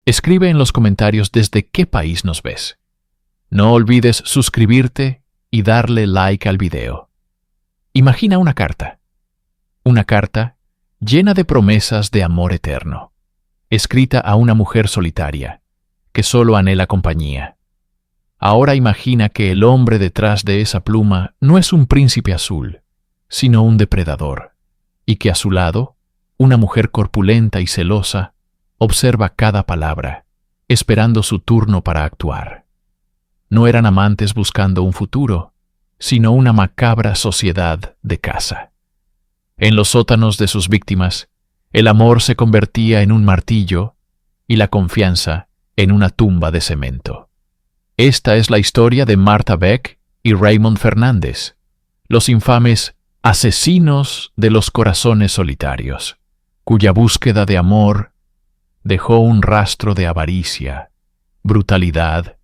Escribe en los comentarios desde qué país nos ves. No olvides suscribirte y darle like al video. Imagina una carta. Una carta llena de promesas de amor eterno, escrita a una mujer solitaria, que solo anhela compañía. Ahora imagina que el hombre detrás de esa pluma no es un príncipe azul, sino un depredador, y que a su lado, una mujer corpulenta y celosa observa cada palabra, esperando su turno para actuar. No eran amantes buscando un futuro, sino una macabra sociedad de caza. En los sótanos de sus víctimas, el amor se convertía en un martillo y la confianza en una tumba de cemento. Esta es la historia de Martha Beck y Raymond Fernández, los infames asesinos de los corazones solitarios, cuya búsqueda de amor dejó un rastro de avaricia, brutalidad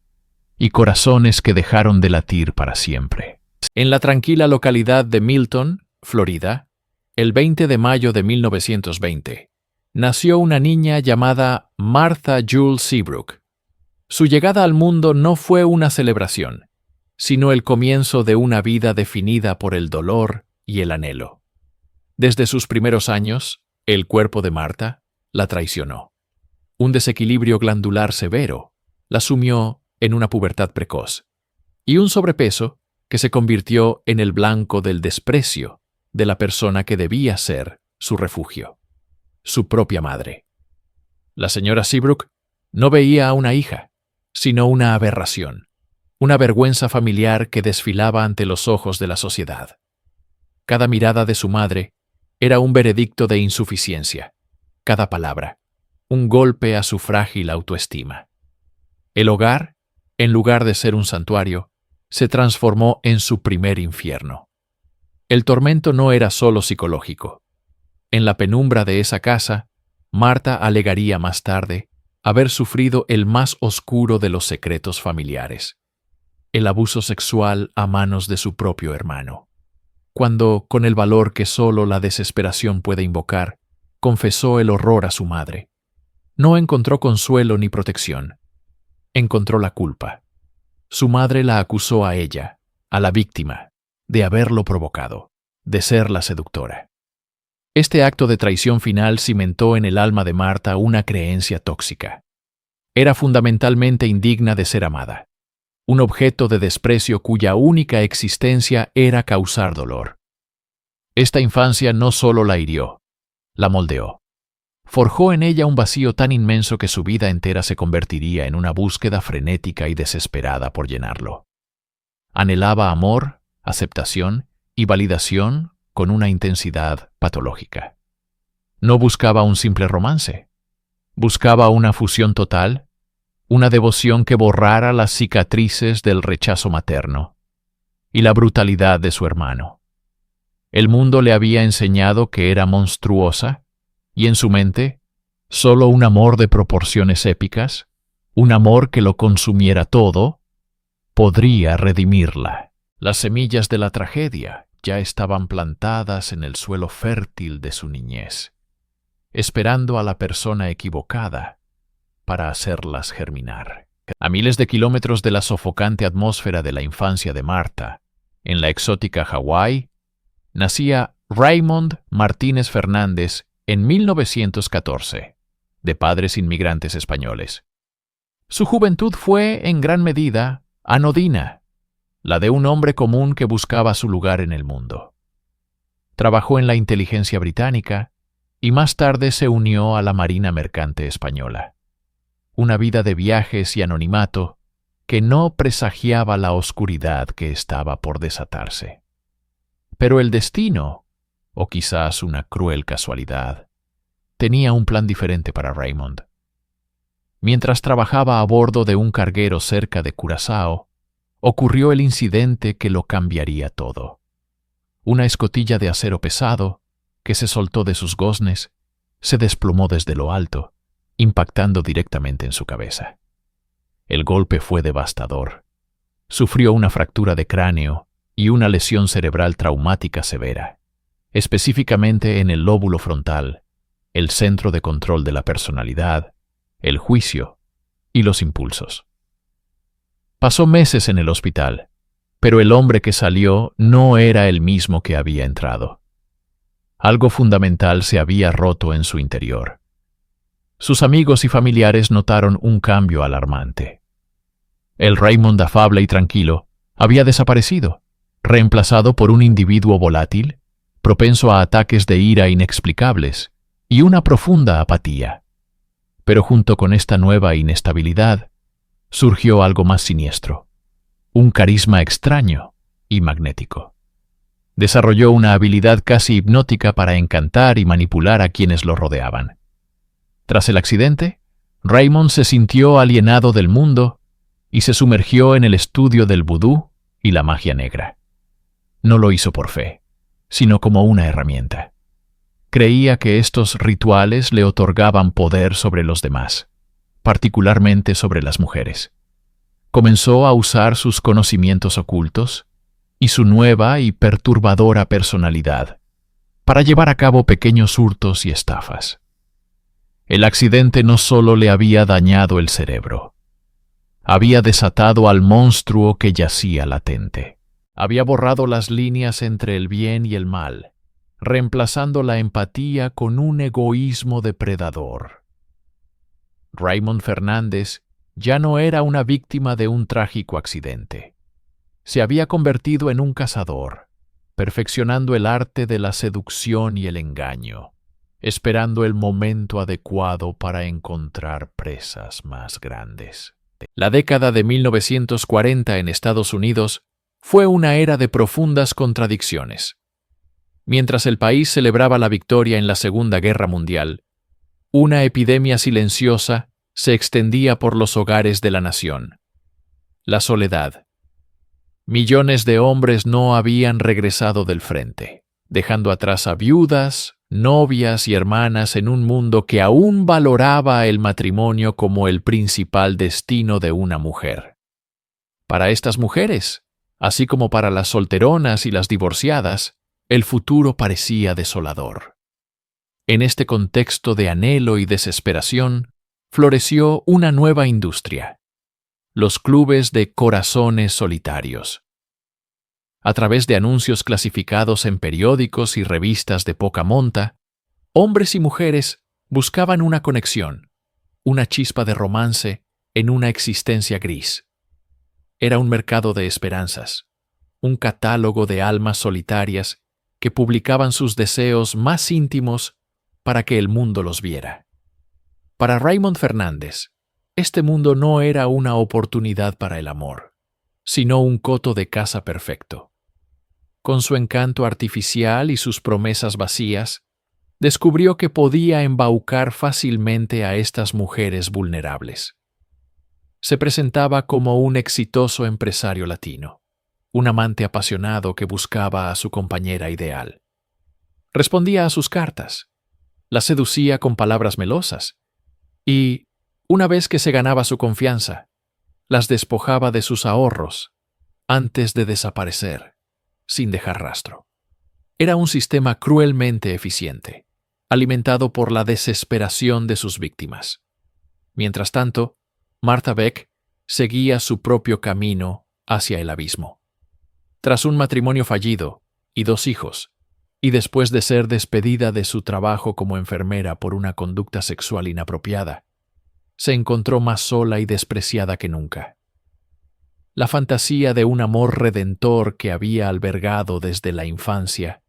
y corazones que dejaron de latir para siempre. En la tranquila localidad de Milton, Florida, el 20 de mayo de 1920, nació una niña llamada Martha Jewel Seabrook. Su llegada al mundo no fue una celebración, sino el comienzo de una vida definida por el dolor y el anhelo. Desde sus primeros años, el cuerpo de Martha la traicionó. Un desequilibrio glandular severo la sumió en una pubertad precoz, y un sobrepeso que se convirtió en el blanco del desprecio de la persona que debía ser su refugio, su propia madre. La señora Seabrook no veía a una hija, sino una aberración, una vergüenza familiar que desfilaba ante los ojos de la sociedad. Cada mirada de su madre era un veredicto de insuficiencia, cada palabra, un golpe a su frágil autoestima. El hogar, en lugar de ser un santuario, se transformó en su primer infierno. El tormento no era solo psicológico. En la penumbra de esa casa, Martha alegaría más tarde haber sufrido el más oscuro de los secretos familiares, el abuso sexual a manos de su propio hermano. Cuando, con el valor que solo la desesperación puede invocar, confesó el horror a su madre, no encontró consuelo ni protección. Encontró la culpa. Su madre la acusó a ella, a la víctima, de haberlo provocado, de ser la seductora. Este acto de traición final cimentó en el alma de Martha una creencia tóxica. Era fundamentalmente indigna de ser amada, un objeto de desprecio cuya única existencia era causar dolor. Esta infancia no solo la hirió, la moldeó. Forjó en ella un vacío tan inmenso que su vida entera se convertiría en una búsqueda frenética y desesperada por llenarlo. Anhelaba amor, aceptación y validación con una intensidad patológica. No buscaba un simple romance. Buscaba una fusión total, una devoción que borrara las cicatrices del rechazo materno y la brutalidad de su hermano. El mundo le había enseñado que era monstruosa y en su mente solo un amor de proporciones épicas, un amor que lo consumiera todo, podría redimirla. Las semillas de la tragedia ya estaban plantadas en el suelo fértil de su niñez, esperando a la persona equivocada para hacerlas germinar. A miles de kilómetros de la sofocante atmósfera de la infancia de Martha, en la exótica Hawái, nacía Raymond Martínez Fernández en 1914, de padres inmigrantes españoles. Su juventud fue, en gran medida, anodina, la de un hombre común que buscaba su lugar en el mundo. Trabajó en la inteligencia británica y más tarde se unió a la Marina Mercante Española. Una vida de viajes y anonimato que no presagiaba la oscuridad que estaba por desatarse. Pero el destino, o quizás una cruel casualidad, tenía un plan diferente para Raymond. Mientras trabajaba a bordo de un carguero cerca de Curazao, ocurrió el incidente que lo cambiaría todo. Una escotilla de acero pesado, que se soltó de sus goznes, se desplomó desde lo alto, impactando directamente en su cabeza. El golpe fue devastador. Sufrió una fractura de cráneo y una lesión cerebral traumática severa, específicamente en el lóbulo frontal, el centro de control de la personalidad, el juicio y los impulsos. Pasó meses en el hospital, pero el hombre que salió no era el mismo que había entrado. Algo fundamental se había roto en su interior. Sus amigos y familiares notaron un cambio alarmante. El Raymond afable y tranquilo había desaparecido, reemplazado por un individuo volátil, propenso a ataques de ira inexplicables y una profunda apatía. Pero junto con esta nueva inestabilidad, surgió algo más siniestro, un carisma extraño y magnético. Desarrolló una habilidad casi hipnótica para encantar y manipular a quienes lo rodeaban. Tras el accidente, Raymond se sintió alienado del mundo y se sumergió en el estudio del vudú y la magia negra. No lo hizo por fe, sino como una herramienta. Creía que estos rituales le otorgaban poder sobre los demás, particularmente sobre las mujeres. Comenzó a usar sus conocimientos ocultos y su nueva y perturbadora personalidad para llevar a cabo pequeños hurtos y estafas. El accidente no solo le había dañado el cerebro, había desatado al monstruo que yacía latente. Había borrado las líneas entre el bien y el mal, reemplazando la empatía con un egoísmo depredador. Raymond Fernández ya no era una víctima de un trágico accidente. Se había convertido en un cazador, perfeccionando el arte de la seducción y el engaño, esperando el momento adecuado para encontrar presas más grandes. La década de 1940 en Estados Unidos fue una era de profundas contradicciones. Mientras el país celebraba la victoria en la Segunda Guerra Mundial, una epidemia silenciosa se extendía por los hogares de la nación. La soledad. Millones de hombres no habían regresado del frente, dejando atrás a viudas, novias y hermanas en un mundo que aún valoraba el matrimonio como el principal destino de una mujer. Para estas mujeres, así como para las solteronas y las divorciadas, el futuro parecía desolador. En este contexto de anhelo y desesperación, floreció una nueva industria: los clubes de corazones solitarios. A través de anuncios clasificados en periódicos y revistas de poca monta, hombres y mujeres buscaban una conexión, una chispa de romance en una existencia gris. Era un mercado de esperanzas, un catálogo de almas solitarias que publicaban sus deseos más íntimos para que el mundo los viera. Para Raymond Fernández, este mundo no era una oportunidad para el amor, sino un coto de caza perfecto. Con su encanto artificial y sus promesas vacías, descubrió que podía embaucar fácilmente a estas mujeres vulnerables. Se presentaba como un exitoso empresario latino, un amante apasionado que buscaba a su compañera ideal. Respondía a sus cartas, la seducía con palabras melosas y, una vez que se ganaba su confianza, las despojaba de sus ahorros antes de desaparecer, sin dejar rastro. Era un sistema cruelmente eficiente, alimentado por la desesperación de sus víctimas. Mientras tanto, Martha Beck seguía su propio camino hacia el abismo. Tras un matrimonio fallido y 2 hijos, y después de ser despedida de su trabajo como enfermera por una conducta sexual inapropiada, se encontró más sola y despreciada que nunca. La fantasía de un amor redentor que había albergado desde la infancia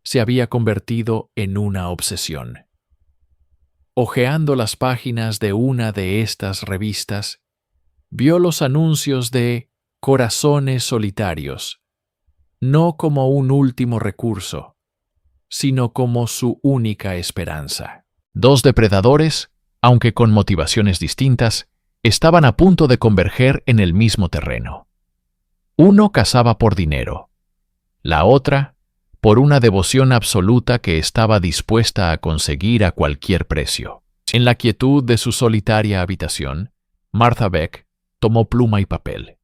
se había convertido en una obsesión. Hojeando las páginas de una de estas revistas, vio los anuncios de corazones solitarios, no como un último recurso, sino como su única esperanza. 2 depredadores, aunque con motivaciones distintas, estaban a punto de converger en el mismo terreno. Uno cazaba por dinero, la otra por una devoción absoluta que estaba dispuesta a conseguir a cualquier precio. En la quietud de su solitaria habitación, Martha Beck tomó pluma y papel.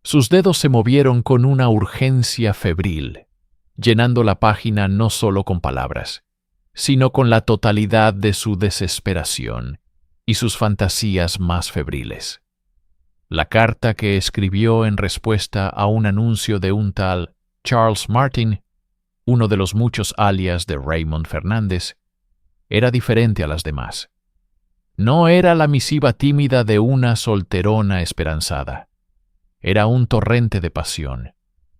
Sus dedos se movieron con una urgencia febril, llenando la página no solo con palabras, sino con la totalidad de su desesperación y sus fantasías más febriles. La carta que escribió en respuesta a un anuncio de un tal Charles Martin, uno de los muchos alias de Raymond Fernández, era diferente a las demás. No era la misiva tímida de una solterona esperanzada. Era un torrente de pasión,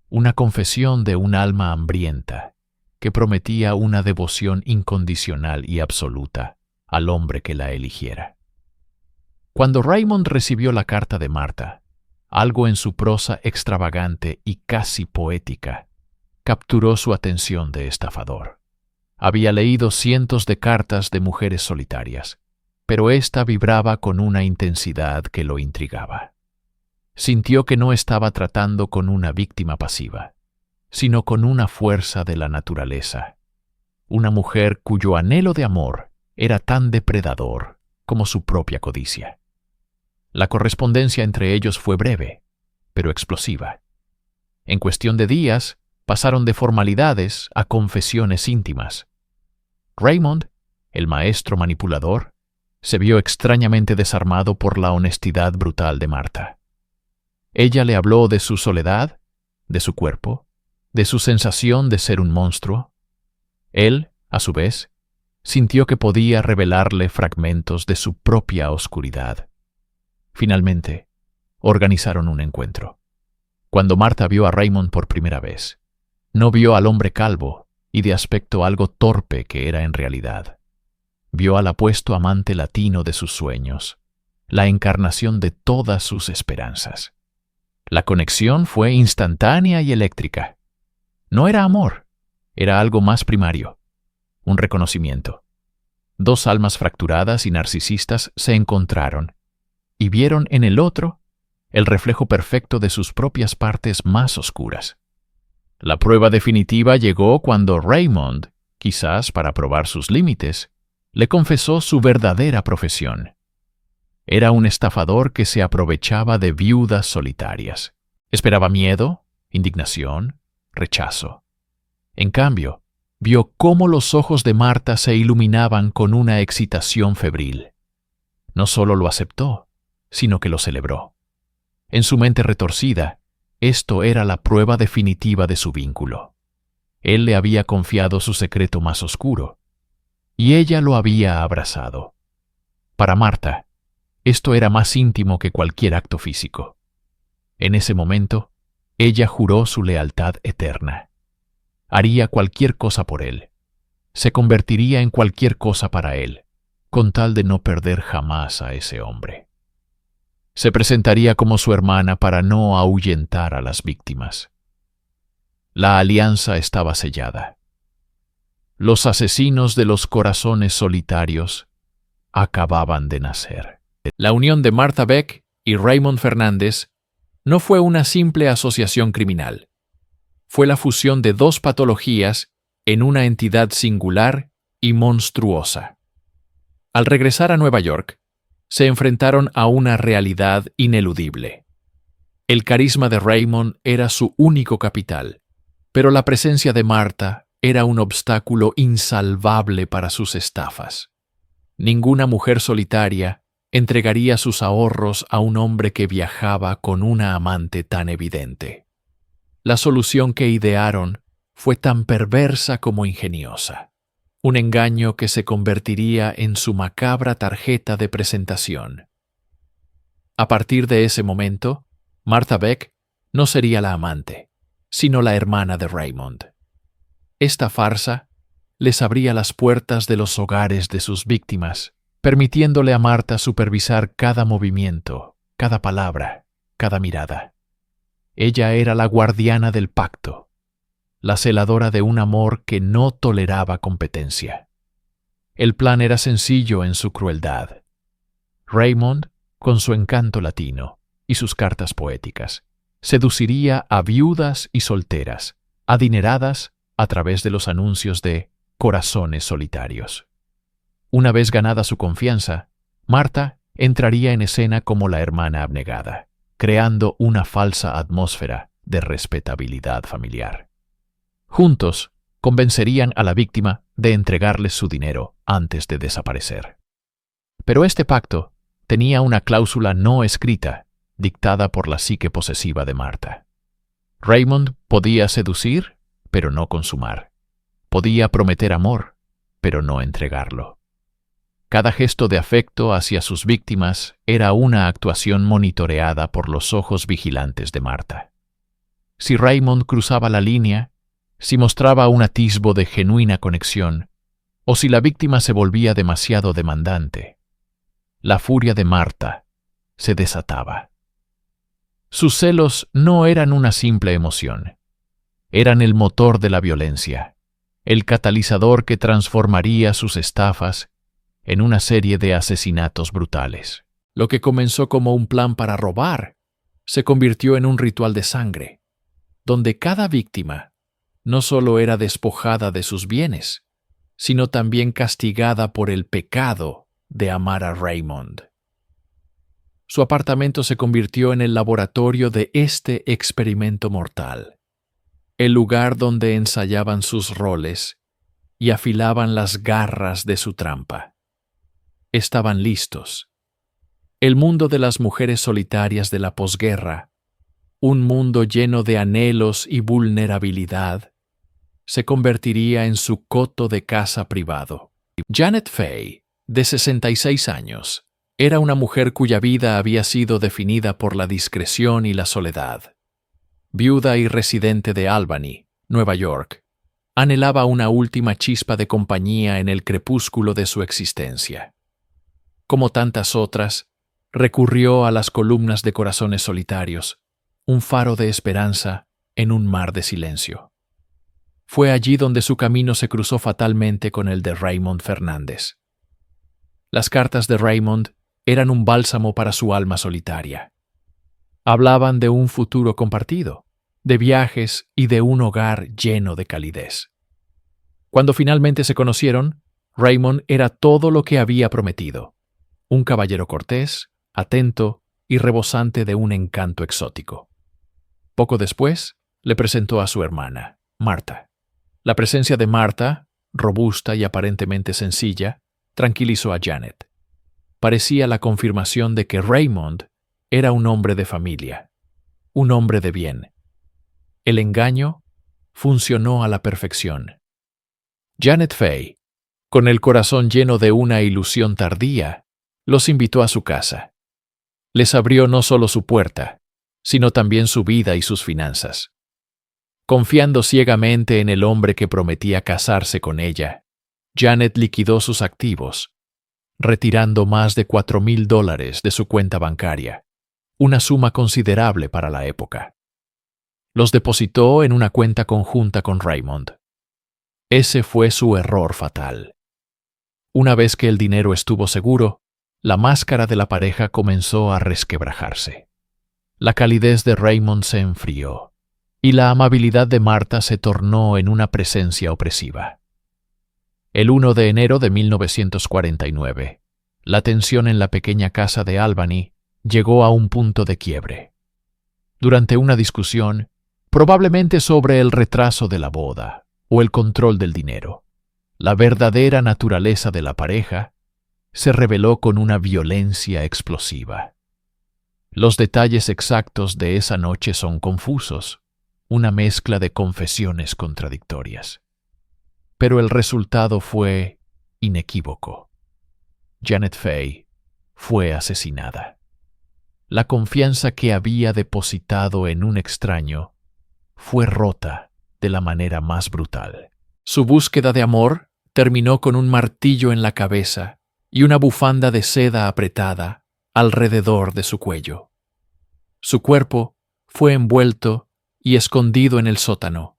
una confesión de un alma hambrienta, que prometía una devoción incondicional y absoluta al hombre que la eligiera. Cuando Raymond recibió la carta de Marta, algo en su prosa extravagante y casi poética capturó su atención de estafador. Había leído cientos de cartas de mujeres solitarias, pero ésta vibraba con una intensidad que lo intrigaba. Sintió que no estaba tratando con una víctima pasiva, sino con una fuerza de la naturaleza, una mujer cuyo anhelo de amor era tan depredador como su propia codicia. La correspondencia entre ellos fue breve, pero explosiva. En cuestión de días, pasaron de formalidades a confesiones íntimas. Raymond, el maestro manipulador, se vio extrañamente desarmado por la honestidad brutal de Marta. Ella le habló de su soledad, de su cuerpo, de su sensación de ser un monstruo. Él, a su vez, sintió que podía revelarle fragmentos de su propia oscuridad. Finalmente, organizaron un encuentro. Cuando Marta vio a Raymond por primera vez, no vio al hombre calvo y de aspecto algo torpe que era en realidad. Vio al apuesto amante latino de sus sueños, la encarnación de todas sus esperanzas. La conexión fue instantánea y eléctrica. No era amor, era algo más primario, un reconocimiento. Dos almas fracturadas y narcisistas se encontraron y vieron en el otro el reflejo perfecto de sus propias partes más oscuras. La prueba definitiva llegó cuando Raymond, quizás para probar sus límites, le confesó su verdadera profesión. Era un estafador que se aprovechaba de viudas solitarias. Esperaba miedo, indignación, rechazo. En cambio, vio cómo los ojos de Marta se iluminaban con una excitación febril. No solo lo aceptó, sino que lo celebró. En su mente retorcida, esto era la prueba definitiva de su vínculo. Él le había confiado su secreto más oscuro, y ella lo había abrazado. Para Marta, esto era más íntimo que cualquier acto físico. En ese momento, ella juró su lealtad eterna. Haría cualquier cosa por él. Se convertiría en cualquier cosa para él, con tal de no perder jamás a ese hombre. Se presentaría como su hermana para no ahuyentar a las víctimas. La alianza estaba sellada. Los asesinos de los corazones solitarios acababan de nacer. La unión de Martha Beck y Raymond Fernández no fue una simple asociación criminal. Fue la fusión de dos patologías en una entidad singular y monstruosa. Al regresar a Nueva York, se enfrentaron a una realidad ineludible. El carisma de Raymond era su único capital, pero la presencia de Marta era un obstáculo insalvable para sus estafas. Ninguna mujer solitaria entregaría sus ahorros a un hombre que viajaba con una amante tan evidente. La solución que idearon fue tan perversa como ingeniosa. Un engaño que se convertiría en su macabra tarjeta de presentación. A partir de ese momento, Martha Beck no sería la amante, sino la hermana de Raymond. Esta farsa les abría las puertas de los hogares de sus víctimas, permitiéndole a Marta supervisar cada movimiento, cada palabra, cada mirada. Ella era la guardiana del pacto, la celadora de un amor que no toleraba competencia. El plan era sencillo en su crueldad. Raymond, con su encanto latino y sus cartas poéticas, seduciría a viudas y solteras, adineradas a través de los anuncios de corazones solitarios. Una vez ganada su confianza, Marta entraría en escena como la hermana abnegada, creando una falsa atmósfera de respetabilidad familiar. Juntos, convencerían a la víctima de entregarles su dinero antes de desaparecer. Pero este pacto tenía una cláusula no escrita, dictada por la psique posesiva de Marta. Raymond podía seducir, pero no consumar. Podía prometer amor, pero no entregarlo. Cada gesto de afecto hacia sus víctimas era una actuación monitoreada por los ojos vigilantes de Marta. Si Raymond cruzaba la línea, si mostraba un atisbo de genuina conexión, o si la víctima se volvía demasiado demandante, la furia de Marta se desataba. Sus celos no eran una simple emoción, eran el motor de la violencia, el catalizador que transformaría sus estafas en una serie de asesinatos brutales. Lo que comenzó como un plan para robar se convirtió en un ritual de sangre, donde cada víctima no solo era despojada de sus bienes, sino también castigada por el pecado de amar a Raymond. Su apartamento se convirtió en el laboratorio de este experimento mortal, el lugar donde ensayaban sus roles y afilaban las garras de su trampa. Estaban listos. El mundo de las mujeres solitarias de la posguerra, un mundo lleno de anhelos y vulnerabilidad, se convertiría en su coto de caza privado. Janet Fay, de 66 años, era una mujer cuya vida había sido definida por la discreción y la soledad. Viuda y residente de Albany, Nueva York, anhelaba una última chispa de compañía en el crepúsculo de su existencia. Como tantas otras, recurrió a las columnas de corazones solitarios, un faro de esperanza en un mar de silencio. Fue allí donde su camino se cruzó fatalmente con el de Raymond Fernández. Las cartas de Raymond eran un bálsamo para su alma solitaria. Hablaban de un futuro compartido, de viajes y de un hogar lleno de calidez. Cuando finalmente se conocieron, Raymond era todo lo que había prometido: un caballero cortés, atento y rebosante de un encanto exótico. Poco después, le presentó a su hermana, Marta. La presencia de Marta, robusta y aparentemente sencilla, tranquilizó a Janet. Parecía la confirmación de que Raymond era un hombre de familia, un hombre de bien. El engaño funcionó a la perfección. Janet Fay, con el corazón lleno de una ilusión tardía, los invitó a su casa. Les abrió no solo su puerta, sino también su vida y sus finanzas. Confiando ciegamente en el hombre que prometía casarse con ella, Janet liquidó sus activos, retirando más de $4,000 de su cuenta bancaria, una suma considerable para la época. Los depositó en una cuenta conjunta con Raymond. Ese fue su error fatal. Una vez que el dinero estuvo seguro, la máscara de la pareja comenzó a resquebrajarse. La calidez de Raymond se enfrió, y la amabilidad de Marta se tornó en una presencia opresiva. El 1 de enero de 1949, la tensión en la pequeña casa de Albany llegó a un punto de quiebre. Durante una discusión, probablemente sobre el retraso de la boda o el control del dinero, la verdadera naturaleza de la pareja se reveló con una violencia explosiva. Los detalles exactos de esa noche son confusos, una mezcla de confesiones contradictorias. Pero el resultado fue inequívoco. Janet Fay fue asesinada. La confianza que había depositado en un extraño fue rota de la manera más brutal. Su búsqueda de amor terminó con un martillo en la cabeza y una bufanda de seda apretada alrededor de su cuello. Su cuerpo fue envuelto y escondido en el sótano,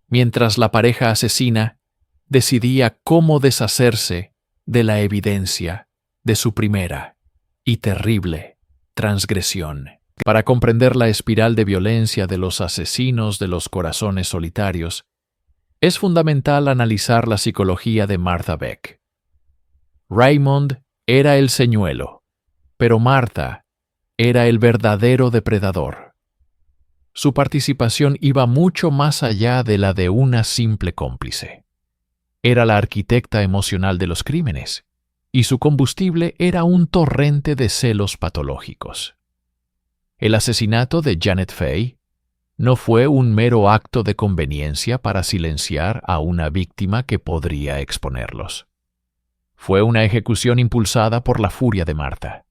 mientras la pareja asesina decidía cómo deshacerse de la evidencia de su primera y terrible transgresión. Para comprender la espiral de violencia de los asesinos de los corazones solitarios, es fundamental analizar la psicología de Martha Beck. Raymond era el señuelo, pero Martha era el verdadero depredador. Su participación iba mucho más allá de la de una simple cómplice. Era la arquitecta emocional de los crímenes, y su combustible era un torrente de celos patológicos. El asesinato de Janet Fay no fue un mero acto de conveniencia para silenciar a una víctima que podría exponerlos. Fue una ejecución impulsada por la furia de Martha.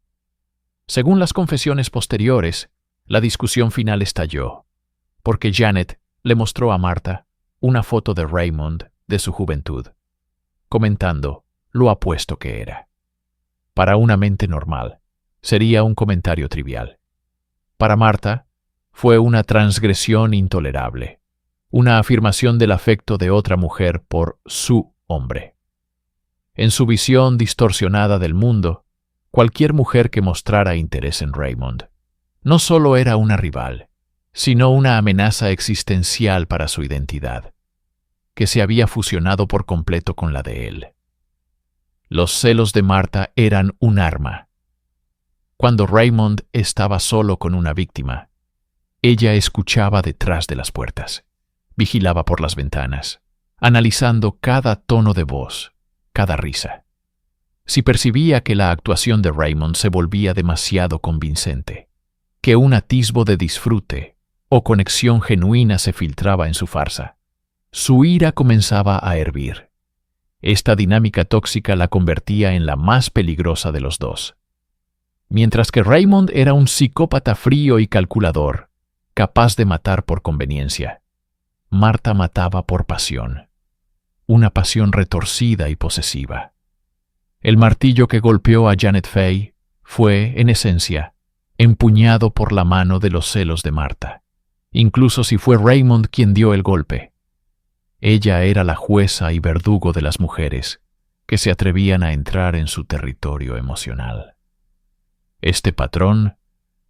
Según las confesiones posteriores, la discusión final estalló, porque Janet le mostró a Martha una foto de Raymond de su juventud, comentando lo apuesto que era. Para una mente normal, sería un comentario trivial. Para Martha, fue una transgresión intolerable, una afirmación del afecto de otra mujer por su hombre. En su visión distorsionada del mundo, cualquier mujer que mostrara interés en Raymond no solo era una rival, sino una amenaza existencial para su identidad, que se había fusionado por completo con la de él. Los celos de Martha eran un arma. Cuando Raymond estaba solo con una víctima, ella escuchaba detrás de las puertas, vigilaba por las ventanas, analizando cada tono de voz, cada risa. Si percibía que la actuación de Raymond se volvía demasiado convincente, que un atisbo de disfrute o conexión genuina se filtraba en su farsa, su ira comenzaba a hervir. Esta dinámica tóxica la convertía en la más peligrosa de los dos. Mientras que Raymond era un psicópata frío y calculador, capaz de matar por conveniencia, Martha mataba por pasión, una pasión retorcida y posesiva. El martillo que golpeó a Janet Fay fue, en esencia, empuñado por la mano de los celos de Martha, incluso si fue Raymond quien dio el golpe. Ella era la jueza y verdugo de las mujeres que se atrevían a entrar en su territorio emocional. Este patrón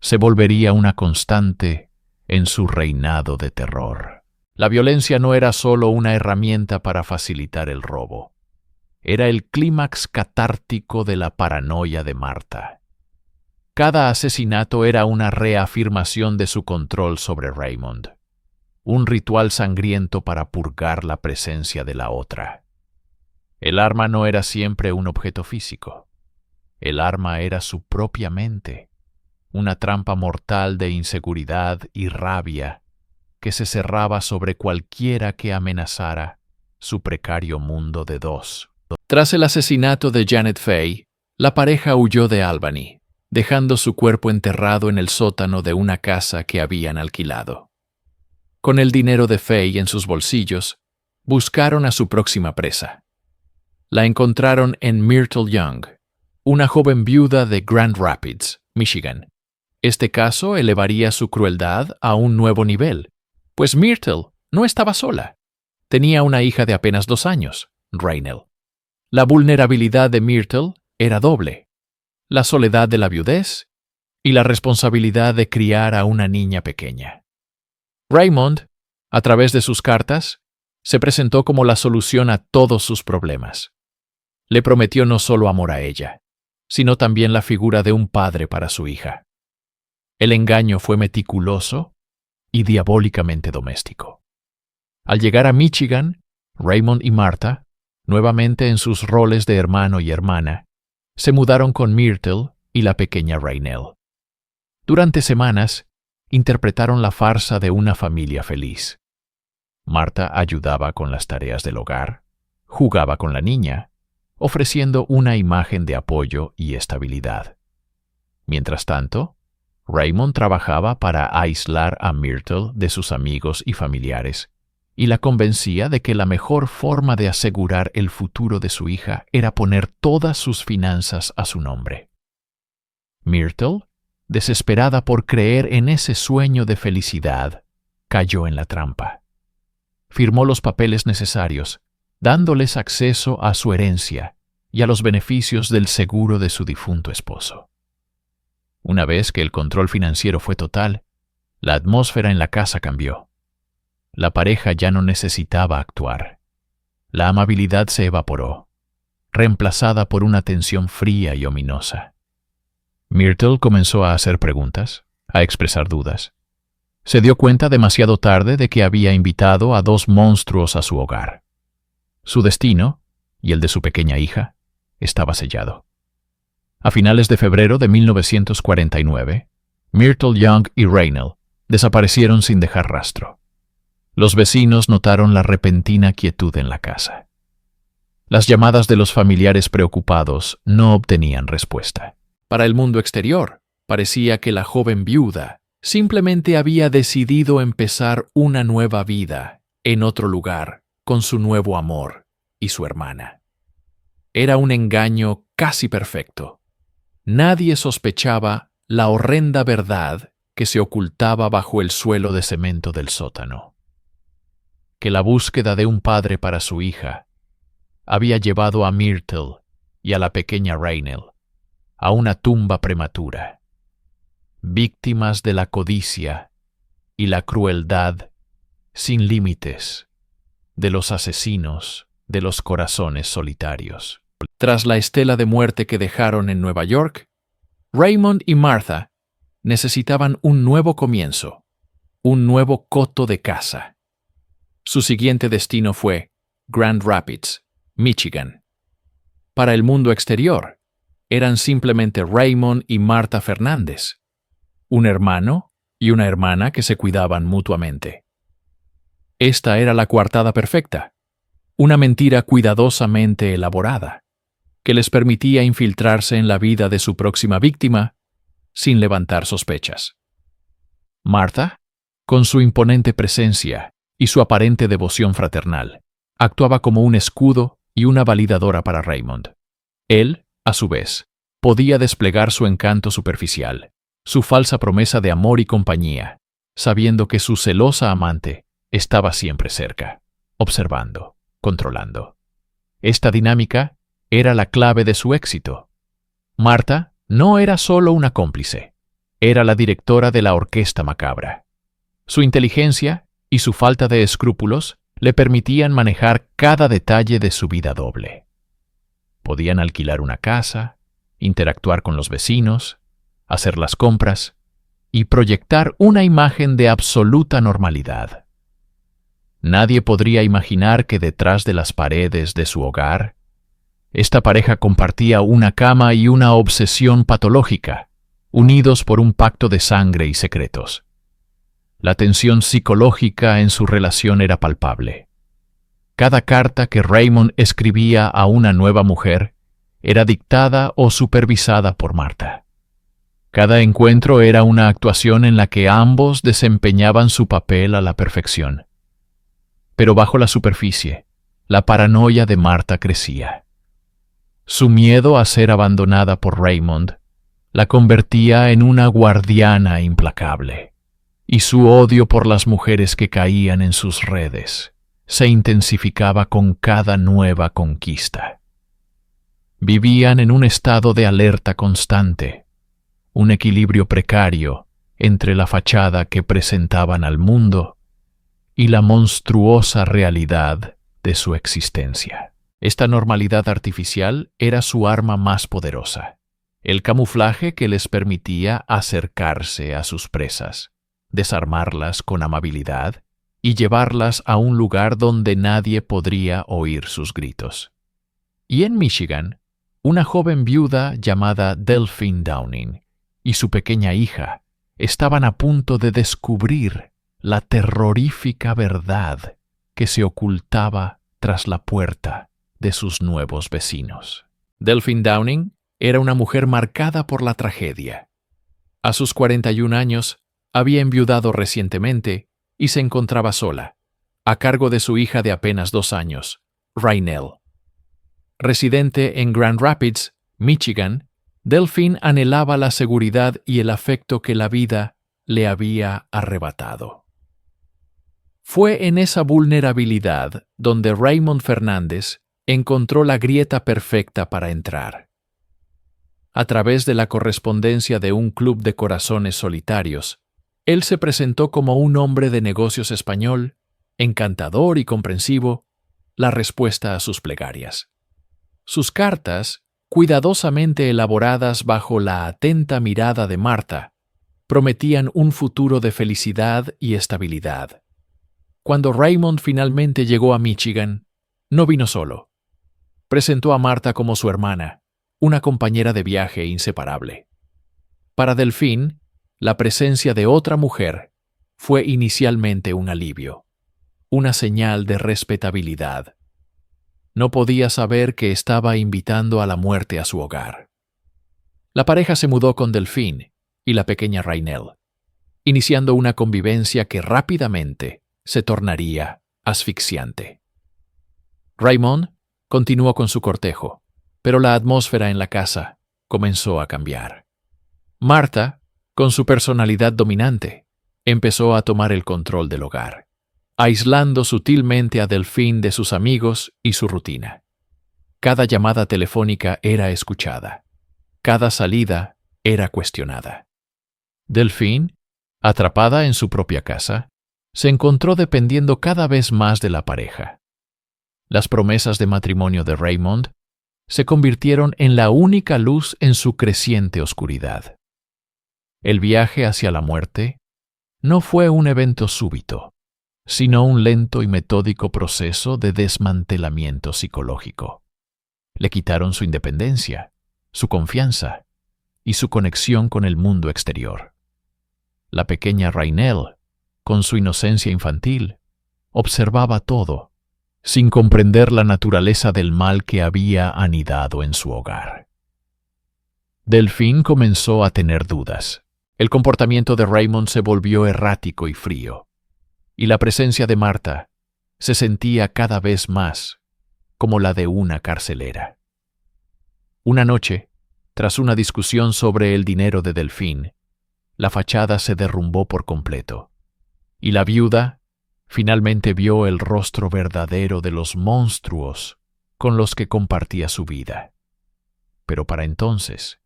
se volvería una constante en su reinado de terror. La violencia no era solo una herramienta para facilitar el robo. Era el clímax catártico de la paranoia de Martha. Cada asesinato era una reafirmación de su control sobre Raymond, un ritual sangriento para purgar la presencia de la otra. El arma no era siempre un objeto físico. El arma era su propia mente, una trampa mortal de inseguridad y rabia que se cerraba sobre cualquiera que amenazara su precario mundo de dos. Tras el asesinato de Janet Fay, la pareja huyó de Albany, dejando su cuerpo enterrado en el sótano de una casa que habían alquilado. Con el dinero de Fay en sus bolsillos, buscaron a su próxima presa. La encontraron en Myrtle Young, una joven viuda de Grand Rapids, Michigan. Este caso elevaría su crueldad a un nuevo nivel, pues Myrtle no estaba sola. Tenía una hija de apenas 2 años, Raynell. La vulnerabilidad de Myrtle era doble: la soledad de la viudez y la responsabilidad de criar a una niña pequeña. Raymond, a través de sus cartas, se presentó como la solución a todos sus problemas. Le prometió no solo amor a ella, sino también la figura de un padre para su hija. El engaño fue meticuloso y diabólicamente doméstico. Al llegar a Michigan, Raymond y Martha, nuevamente en sus roles de hermano y hermana, se mudaron con Myrtle y la pequeña Raynell. Durante semanas, interpretaron la farsa de una familia feliz. Martha ayudaba con las tareas del hogar, jugaba con la niña, ofreciendo una imagen de apoyo y estabilidad. Mientras tanto, Raymond trabajaba para aislar a Myrtle de sus amigos y familiares, y la convencía de que la mejor forma de asegurar el futuro de su hija era poner todas sus finanzas a su nombre. Myrtle, desesperada por creer en ese sueño de felicidad, cayó en la trampa. Firmó los papeles necesarios, dándoles acceso a su herencia y a los beneficios del seguro de su difunto esposo. Una vez que el control financiero fue total, la atmósfera en la casa cambió. La pareja ya no necesitaba actuar. La amabilidad se evaporó, reemplazada por una tensión fría y ominosa. Myrtle comenzó a hacer preguntas, a expresar dudas. Se dio cuenta demasiado tarde de que había invitado a 2 monstruos a su hogar. Su destino, y el de su pequeña hija, estaba sellado. A finales de febrero de 1949, Myrtle Young y Raynell desaparecieron sin dejar rastro. Los vecinos notaron la repentina quietud en la casa. Las llamadas de los familiares preocupados no obtenían respuesta. Para el mundo exterior, parecía que la joven viuda simplemente había decidido empezar una nueva vida en otro lugar con su nuevo amor y su hermana. Era un engaño casi perfecto. Nadie sospechaba la horrenda verdad que se ocultaba bajo el suelo de cemento del sótano. Que la búsqueda de un padre para su hija había llevado a Myrtle y a la pequeña Raynell a una tumba prematura, víctimas de la codicia y la crueldad sin límites de los asesinos de los corazones solitarios. Tras la estela de muerte que dejaron en Nueva York, Raymond y Martha necesitaban un nuevo comienzo, un nuevo coto de casa. Su siguiente destino fue Grand Rapids, Michigan. Para el mundo exterior, eran simplemente Raymond y Martha Fernández, un hermano y una hermana que se cuidaban mutuamente. Esta era la coartada perfecta, una mentira cuidadosamente elaborada, que les permitía infiltrarse en la vida de su próxima víctima sin levantar sospechas. Martha, con su imponente presencia y su aparente devoción fraternal, actuaba como un escudo y una validadora para Raymond. Él, a su vez, podía desplegar su encanto superficial, su falsa promesa de amor y compañía, sabiendo que su celosa amante estaba siempre cerca, observando, controlando. Esta dinámica era la clave de su éxito. Martha no era solo una cómplice, era la directora de la orquesta macabra. Su inteligencia y su falta de escrúpulos le permitían manejar cada detalle de su vida doble. Podían alquilar una casa, interactuar con los vecinos, hacer las compras y proyectar una imagen de absoluta normalidad. Nadie podría imaginar que detrás de las paredes de su hogar, esta pareja compartía una cama y una obsesión patológica, unidos por un pacto de sangre y secretos. La tensión psicológica en su relación era palpable. Cada carta que Raymond escribía a una nueva mujer era dictada o supervisada por Martha. Cada encuentro era una actuación en la que ambos desempeñaban su papel a la perfección. Pero bajo la superficie, la paranoia de Martha crecía. Su miedo a ser abandonada por Raymond la convertía en una guardiana implacable, y su odio por las mujeres que caían en sus redes se intensificaba con cada nueva conquista. Vivían en un estado de alerta constante, un equilibrio precario entre la fachada que presentaban al mundo y la monstruosa realidad de su existencia. Esta normalidad artificial era su arma más poderosa, el camuflaje que les permitía acercarse a sus presas, desarmarlas con amabilidad y llevarlas a un lugar donde nadie podría oír sus gritos. Y en Michigan, una joven viuda llamada Delphine Downing y su pequeña hija estaban a punto de descubrir la terrorífica verdad que se ocultaba tras la puerta de sus nuevos vecinos. Delphine Downing era una mujer marcada por la tragedia. A sus 41 años, había enviudado recientemente y se encontraba sola, a cargo de su hija de apenas 2 años, Raynell. Residente en Grand Rapids, Michigan, Delphine anhelaba la seguridad y el afecto que la vida le había arrebatado. Fue en esa vulnerabilidad donde Raymond Fernández encontró la grieta perfecta para entrar. A través de la correspondencia de un club de corazones solitarios, él se presentó como un hombre de negocios español, encantador y comprensivo, la respuesta a sus plegarias. Sus cartas, cuidadosamente elaboradas bajo la atenta mirada de Martha, prometían un futuro de felicidad y estabilidad. Cuando Raymond finalmente llegó a Michigan, no vino solo. Presentó a Martha como su hermana, una compañera de viaje inseparable. Para Delphine, la presencia de otra mujer fue inicialmente un alivio, una señal de respetabilidad. No podía saber que estaba invitando a la muerte a su hogar. La pareja se mudó con Delphine y la pequeña Rainelle, iniciando una convivencia que rápidamente se tornaría asfixiante. Raymond continuó con su cortejo, pero la atmósfera en la casa comenzó a cambiar. Martha, con su personalidad dominante, empezó a tomar el control del hogar, aislando sutilmente a Delphine de sus amigos y su rutina. Cada llamada telefónica era escuchada. Cada salida era cuestionada. Delphine, atrapada en su propia casa, se encontró dependiendo cada vez más de la pareja. Las promesas de matrimonio de Raymond se convirtieron en la única luz en su creciente oscuridad. El viaje hacia la muerte no fue un evento súbito, sino un lento y metódico proceso de desmantelamiento psicológico. Le quitaron su independencia, su confianza y su conexión con el mundo exterior. La pequeña Rainelle, con su inocencia infantil, observaba todo, sin comprender la naturaleza del mal que había anidado en su hogar. Delphine comenzó a tener dudas. El comportamiento de Raymond se volvió errático y frío, y la presencia de Martha se sentía cada vez más como la de una carcelera. Una noche, tras una discusión sobre el dinero de Delphine, la fachada se derrumbó por completo, y la viuda finalmente vio el rostro verdadero de los monstruos con los que compartía su vida. Pero para entonces,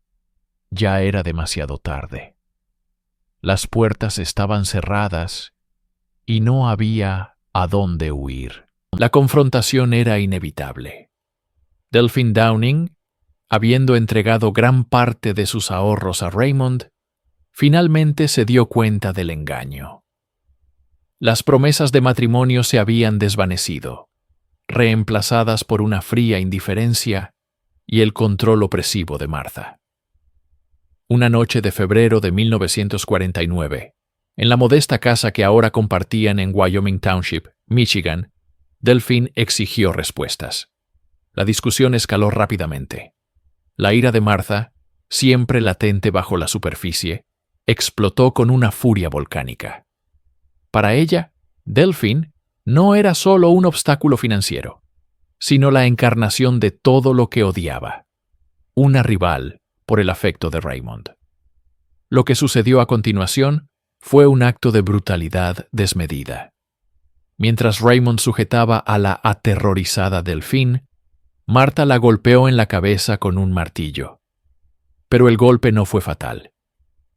ya era demasiado tarde. Las puertas estaban cerradas y no había a dónde huir. La confrontación era inevitable. Delphine Downing, habiendo entregado gran parte de sus ahorros a Raymond, finalmente se dio cuenta del engaño. Las promesas de matrimonio se habían desvanecido, reemplazadas por una fría indiferencia y el control opresivo de Martha. Una noche de febrero de 1949, en la modesta casa que ahora compartían en Wyoming Township, Michigan, Delphine exigió respuestas. La discusión escaló rápidamente. La ira de Martha, siempre latente bajo la superficie, explotó con una furia volcánica. Para ella, Delphine no era solo un obstáculo financiero, sino la encarnación de todo lo que odiaba, una rival por el afecto de Raymond. Lo que sucedió a continuación fue un acto de brutalidad desmedida. Mientras Raymond sujetaba a la aterrorizada Delphine, Martha la golpeó en la cabeza con un martillo. Pero el golpe no fue fatal.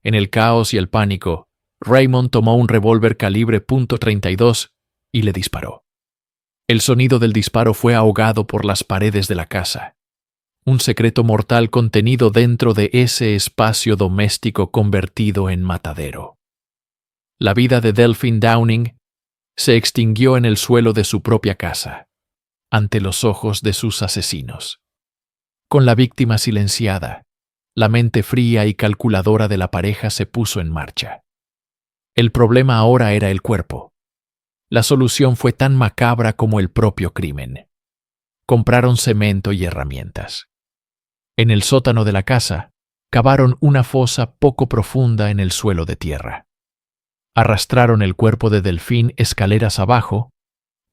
En el caos y el pánico, Raymond tomó un revólver calibre .32 y le disparó. El sonido del disparo fue ahogado por las paredes de la casa. Un secreto mortal contenido dentro de ese espacio doméstico convertido en matadero. La vida de Delphine Downing se extinguió en el suelo de su propia casa, ante los ojos de sus asesinos. Con la víctima silenciada, la mente fría y calculadora de la pareja se puso en marcha. El problema ahora era el cuerpo. La solución fue tan macabra como el propio crimen. Compraron cemento y herramientas. En el sótano de la casa, cavaron una fosa poco profunda en el suelo de tierra. Arrastraron el cuerpo de Delphine escaleras abajo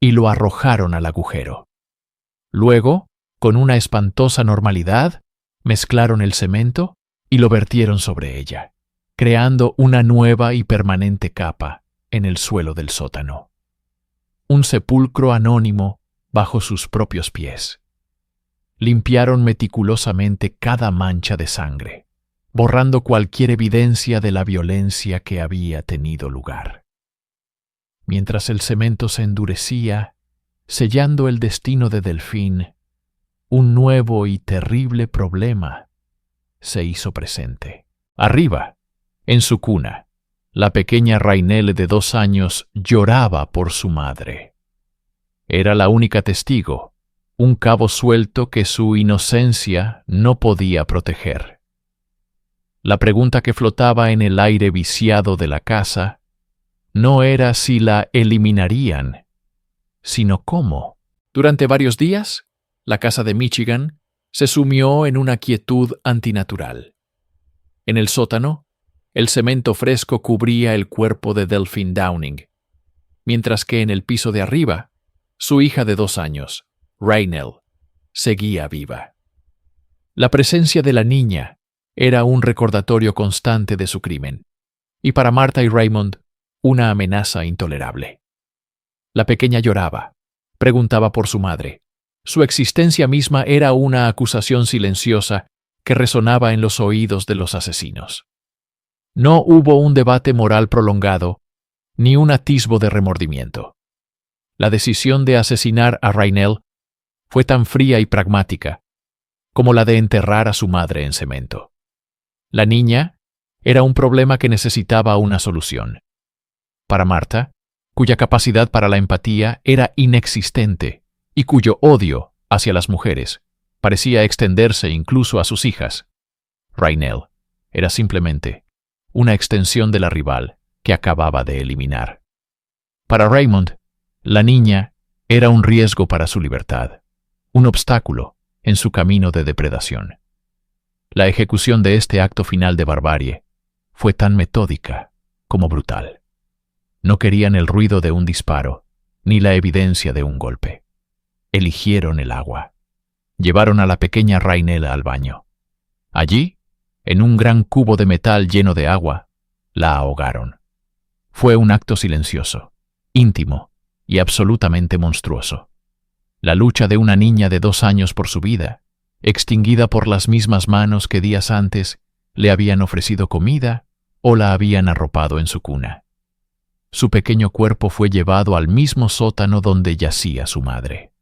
y lo arrojaron al agujero. Luego, con una espantosa normalidad, mezclaron el cemento y lo vertieron sobre ella, creando una nueva y permanente capa en el suelo del sótano. Un sepulcro anónimo bajo sus propios pies. Limpiaron meticulosamente cada mancha de sangre, borrando cualquier evidencia de la violencia que había tenido lugar. Mientras el cemento se endurecía, sellando el destino de Delphine, un nuevo y terrible problema se hizo presente. Arriba, en su cuna, la pequeña Rainelle de 2 años lloraba por su madre. Era la única testigo, un cabo suelto que su inocencia no podía proteger. La pregunta que flotaba en el aire viciado de la casa no era si la eliminarían, sino cómo. Durante varios días, la casa de Michigan se sumió en una quietud antinatural. En el sótano, el cemento fresco cubría el cuerpo de Delphine Downing, mientras que en el piso de arriba, su hija de 2 años, Raynell, seguía viva. La presencia de la niña era un recordatorio constante de su crimen, y para Martha y Raymond, una amenaza intolerable. La pequeña lloraba, preguntaba por su madre. Su existencia misma era una acusación silenciosa que resonaba en los oídos de los asesinos. No hubo un debate moral prolongado, ni un atisbo de remordimiento. La decisión de asesinar a Raynell fue tan fría y pragmática como la de enterrar a su madre en cemento. La niña era un problema que necesitaba una solución. Para Martha, cuya capacidad para la empatía era inexistente y cuyo odio hacia las mujeres parecía extenderse incluso a sus hijas, Raynell era simplemente una extensión de la rival que acababa de eliminar. Para Raymond, la niña era un riesgo para su libertad, un obstáculo en su camino de depredación. La ejecución de este acto final de barbarie fue tan metódica como brutal. No querían el ruido de un disparo, ni la evidencia de un golpe. Eligieron el agua. Llevaron a la pequeña Raynell al baño. Allí, en un gran cubo de metal lleno de agua, la ahogaron. Fue un acto silencioso, íntimo y absolutamente monstruoso. La lucha de una niña de 2 años por su vida, extinguida por las mismas manos que días antes le habían ofrecido comida o la habían arropado en su cuna. Su pequeño cuerpo fue llevado al mismo sótano donde yacía su madre.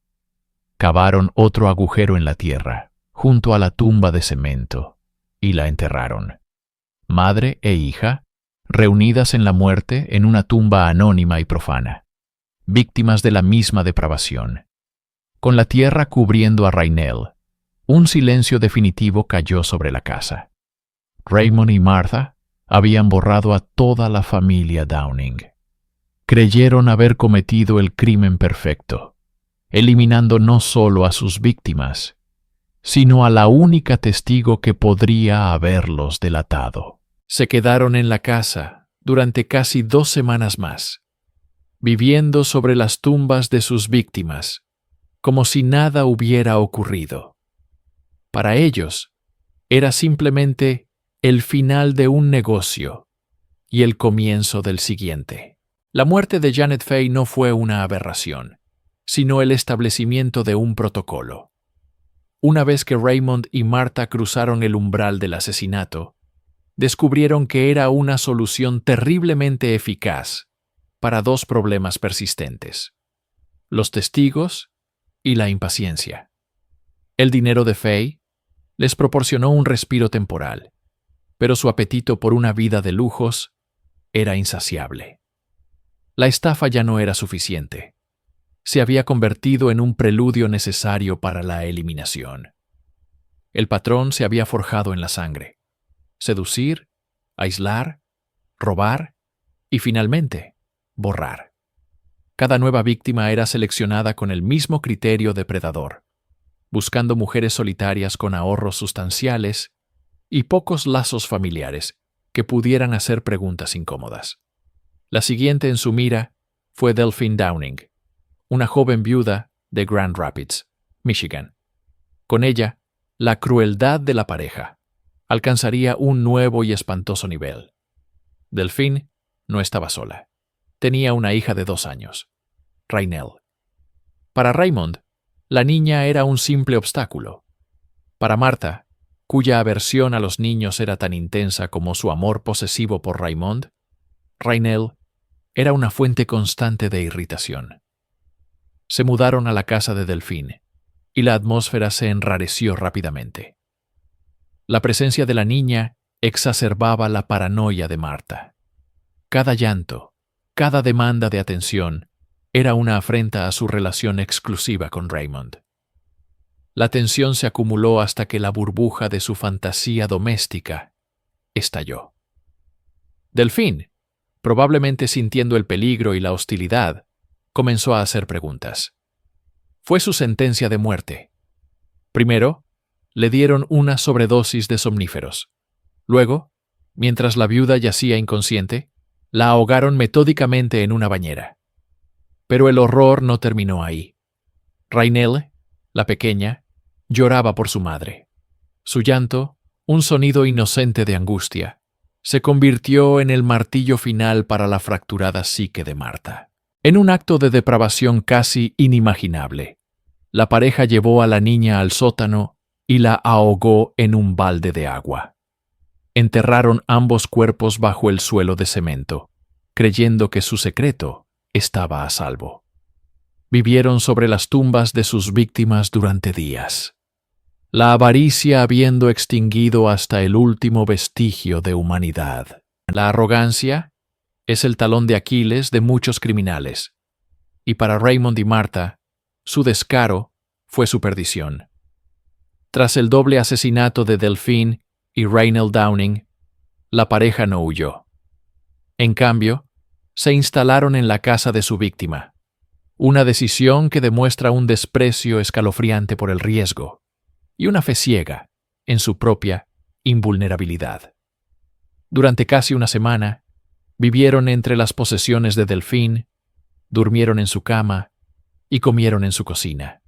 Cavaron otro agujero en la tierra, junto a la tumba de cemento, y la enterraron. Madre e hija, reunidas en la muerte en una tumba anónima y profana, víctimas de la misma depravación. Con la tierra cubriendo a Raynell, un silencio definitivo cayó sobre la casa. Raymond y Martha habían borrado a toda la familia Downing. Creyeron haber cometido el crimen perfecto, eliminando no solo a sus víctimas, sino a la única testigo que podría haberlos delatado. Se quedaron en la casa durante casi 2 semanas más, viviendo sobre las tumbas de sus víctimas, como si nada hubiera ocurrido. Para ellos, era simplemente el final de un negocio y el comienzo del siguiente. La muerte de Janet Fay no fue una aberración, sino el establecimiento de un protocolo. Una vez que Raymond y Martha cruzaron el umbral del asesinato, descubrieron que era una solución terriblemente eficaz para 2 problemas persistentes: los testigos y la impaciencia. El dinero de Fay les proporcionó un respiro temporal, pero su apetito por una vida de lujos era insaciable. La estafa ya no era suficiente. Se había convertido en un preludio necesario para la eliminación. El patrón se había forjado en la sangre: seducir, aislar, robar y finalmente borrar. Cada nueva víctima era seleccionada con el mismo criterio depredador, buscando mujeres solitarias con ahorros sustanciales y pocos lazos familiares que pudieran hacer preguntas incómodas. La siguiente en su mira fue Delphine Downing, una joven viuda de Grand Rapids, Michigan. Con ella, la crueldad de la pareja alcanzaría un nuevo y espantoso nivel. Delphine no estaba sola. Tenía una hija de 2 años, Raynell. Para Raymond, la niña era un simple obstáculo. Para Martha, cuya aversión a los niños era tan intensa como su amor posesivo por Raymond, Raynell era una fuente constante de irritación. Se mudaron a la casa de Delphine, y la atmósfera se enrareció rápidamente. La presencia de la niña exacerbaba la paranoia de Martha. Cada llanto, cada demanda de atención, era una afrenta a su relación exclusiva con Raymond. La tensión se acumuló hasta que la burbuja de su fantasía doméstica estalló. Delphine, probablemente sintiendo el peligro y la hostilidad, comenzó a hacer preguntas. Fue su sentencia de muerte. Primero, le dieron una sobredosis de somníferos. Luego, mientras la viuda yacía inconsciente, la ahogaron metódicamente en una bañera. Pero el horror no terminó ahí. Rainelle, la pequeña, lloraba por su madre. Su llanto, un sonido inocente de angustia, se convirtió en el martillo final para la fracturada psique de Martha. En un acto de depravación casi inimaginable, la pareja llevó a la niña al sótano y la ahogó en un balde de agua. Enterraron ambos cuerpos bajo el suelo de cemento, creyendo que su secreto estaba a salvo. Vivieron sobre las tumbas de sus víctimas durante días, la avaricia habiendo extinguido hasta el último vestigio de humanidad. La arrogancia es el talón de Aquiles de muchos criminales, y para Raymond y Martha, su descaro fue su perdición. Tras el doble asesinato de Delphine y Rainelle Downing, la pareja no huyó. En cambio, se instalaron en la casa de su víctima, una decisión que demuestra un desprecio escalofriante por el riesgo y una fe ciega en su propia invulnerabilidad. Durante casi una semana, vivieron entre las posesiones de Delphine, durmieron en su cama y comieron en su cocina.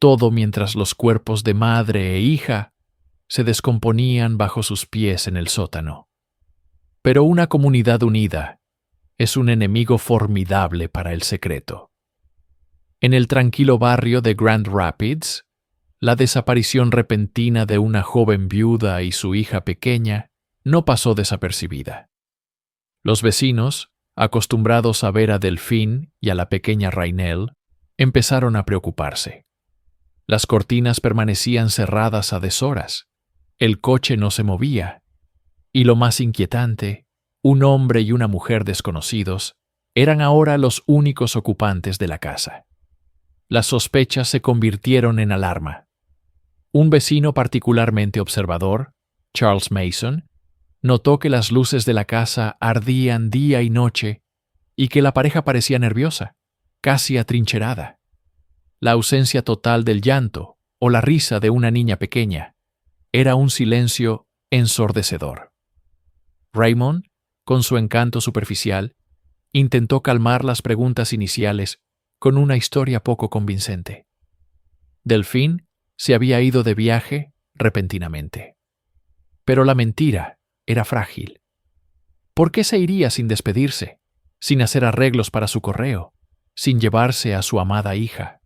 Todo mientras los cuerpos de madre e hija se descomponían bajo sus pies en el sótano. Pero una comunidad unida es un enemigo formidable para el secreto. En el tranquilo barrio de Grand Rapids, la desaparición repentina de una joven viuda y su hija pequeña no pasó desapercibida. Los vecinos, acostumbrados a ver a Delphine y a la pequeña Rainelle, empezaron a preocuparse. Las cortinas permanecían cerradas a deshoras, el coche no se movía, y lo más inquietante, un hombre y una mujer desconocidos eran ahora los únicos ocupantes de la casa. Las sospechas se convirtieron en alarma. Un vecino particularmente observador, Charles Mason, notó que las luces de la casa ardían día y noche y que la pareja parecía nerviosa, casi atrincherada. La ausencia total del llanto o la risa de una niña pequeña era un silencio ensordecedor. Raymond, con su encanto superficial, intentó calmar las preguntas iniciales con una historia poco convincente. Delphine se había ido de viaje repentinamente. Pero la mentira era frágil. ¿Por qué se iría sin despedirse, sin hacer arreglos para su correo, sin llevarse a su amada hija?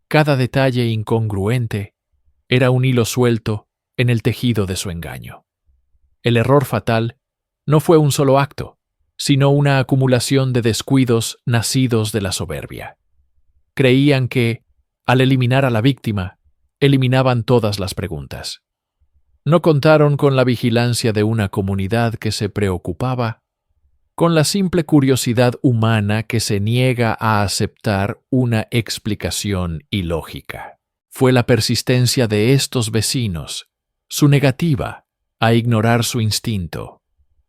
Cada detalle incongruente era un hilo suelto en el tejido de su engaño. El error fatal no fue un solo acto, sino una acumulación de descuidos nacidos de la soberbia. Creían que, al eliminar a la víctima, eliminaban todas las preguntas. No contaron con la vigilancia de una comunidad que se preocupaba, con la simple curiosidad humana que se niega a aceptar una explicación ilógica. Fue la persistencia de estos vecinos, su negativa a ignorar su instinto,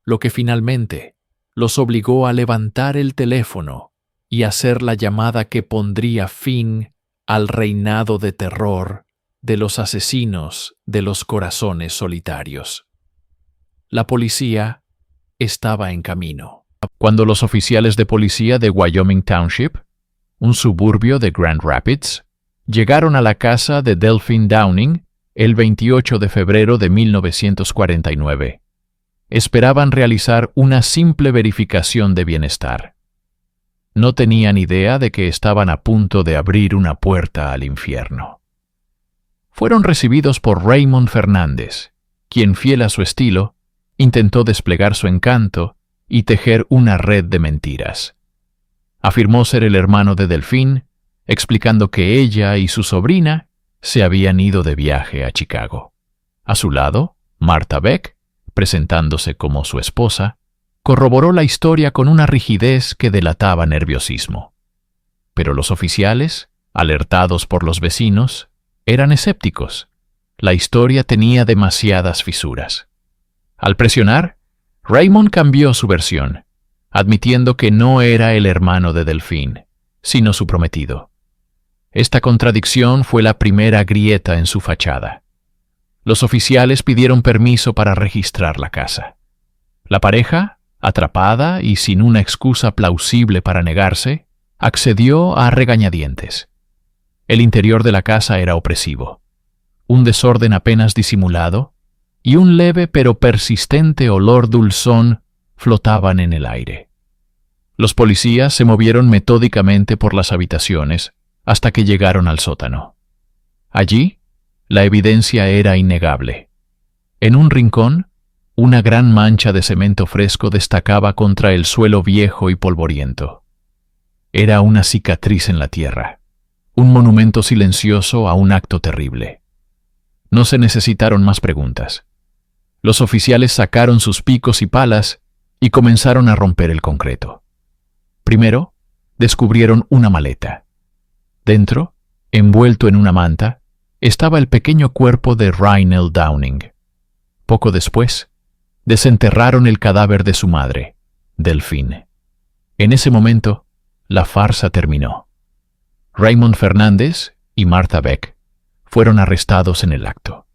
lo que finalmente los obligó a levantar el teléfono y hacer la llamada que pondría fin al reinado de terror de los asesinos de los corazones solitarios. La policía estaba en camino. Cuando los oficiales de policía de Wyoming Township, un suburbio de Grand Rapids, llegaron a la casa de Delphine Downing el 28 de febrero de 1949. Esperaban realizar una simple verificación de bienestar. No tenían idea de que estaban a punto de abrir una puerta al infierno. Fueron recibidos por Raymond Fernández, quien, fiel a su estilo, intentó desplegar su encanto y tejer una red de mentiras. Afirmó ser el hermano de Delphine, explicando que ella y su sobrina se habían ido de viaje a Chicago. A su lado, Martha Beck, presentándose como su esposa, corroboró la historia con una rigidez que delataba nerviosismo. Pero los oficiales, alertados por los vecinos, Eran escépticos. La historia tenía demasiadas fisuras. Al presionar, Raymond cambió su versión, admitiendo que no era el hermano de Delphine, sino su prometido. Esta contradicción fue la primera grieta en su fachada. Los oficiales pidieron permiso para registrar la casa. La pareja, atrapada y sin una excusa plausible para negarse, accedió a regañadientes. El interior de la casa era opresivo. Un desorden apenas disimulado y un leve pero persistente olor dulzón flotaban en el aire. Los policías se movieron metódicamente por las habitaciones hasta que llegaron al sótano. Allí, la evidencia era innegable. En un rincón, una gran mancha de cemento fresco destacaba contra el suelo viejo y polvoriento. Era una cicatriz en la tierra, un monumento silencioso a un acto terrible. No se necesitaron más preguntas. Los oficiales sacaron sus picos y palas y comenzaron a romper el concreto. Primero, descubrieron una maleta. Dentro, envuelto en una manta, estaba el pequeño cuerpo de Raynell Downing. Poco después, desenterraron el cadáver de su madre, Delphine. En ese momento, la farsa terminó. Raymond Fernández y Martha Beck fueron arrestados en el acto.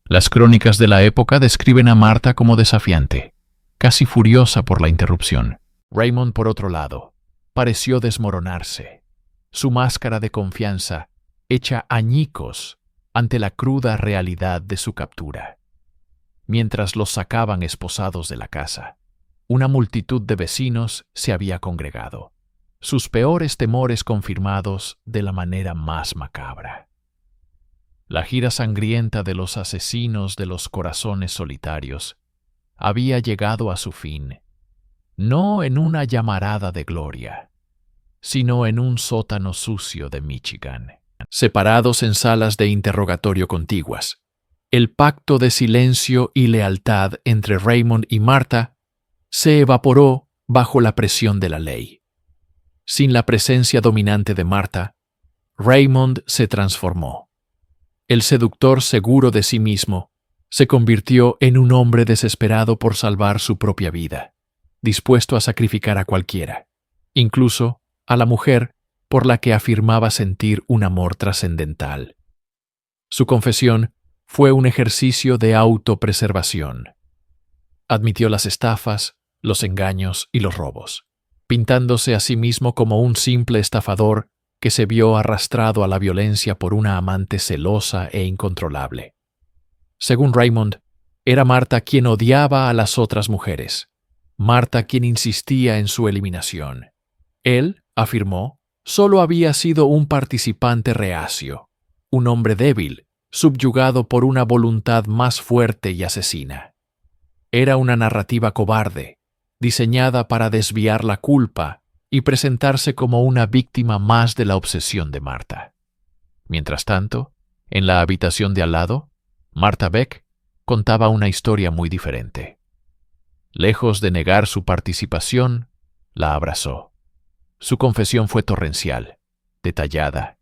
Las crónicas de la época describen a Martha como desafiante, casi furiosa por la interrupción. Raymond, por otro lado, pareció desmoronarse, su máscara de confianza hecha añicos ante la cruda realidad de su captura. Mientras los sacaban esposados de la casa, una multitud de vecinos se había congregado, sus peores temores confirmados de la manera más macabra. La gira sangrienta de los asesinos de los corazones solitarios había llegado a su fin, no en una llamarada de gloria, sino en un sótano sucio de Michigan. Separados en salas de interrogatorio contiguas, el pacto de silencio y lealtad entre Raymond y Martha se evaporó bajo la presión de la ley. Sin la presencia dominante de Martha, Raymond se transformó. El seductor seguro de sí mismo se convirtió en un hombre desesperado por salvar su propia vida, dispuesto a sacrificar a cualquiera, incluso a la mujer por la que afirmaba sentir un amor trascendental. Su confesión fue un ejercicio de autopreservación. Admitió las estafas, los engaños y los robos, pintándose a sí mismo como un simple estafador que se vio arrastrado a la violencia por una amante celosa e incontrolable. Según Raymond, era Martha quien odiaba a las otras mujeres, Martha quien insistía en su eliminación. Él, afirmó, solo había sido un participante reacio, un hombre débil, subyugado por una voluntad más fuerte y asesina. Era una narrativa cobarde, diseñada para desviar la culpa y presentarse como una víctima más de la obsesión de Martha. Mientras tanto, en la habitación de al lado, Martha Beck contaba una historia muy diferente. Lejos de negar su participación, la abrazó. Su confesión fue torrencial, detallada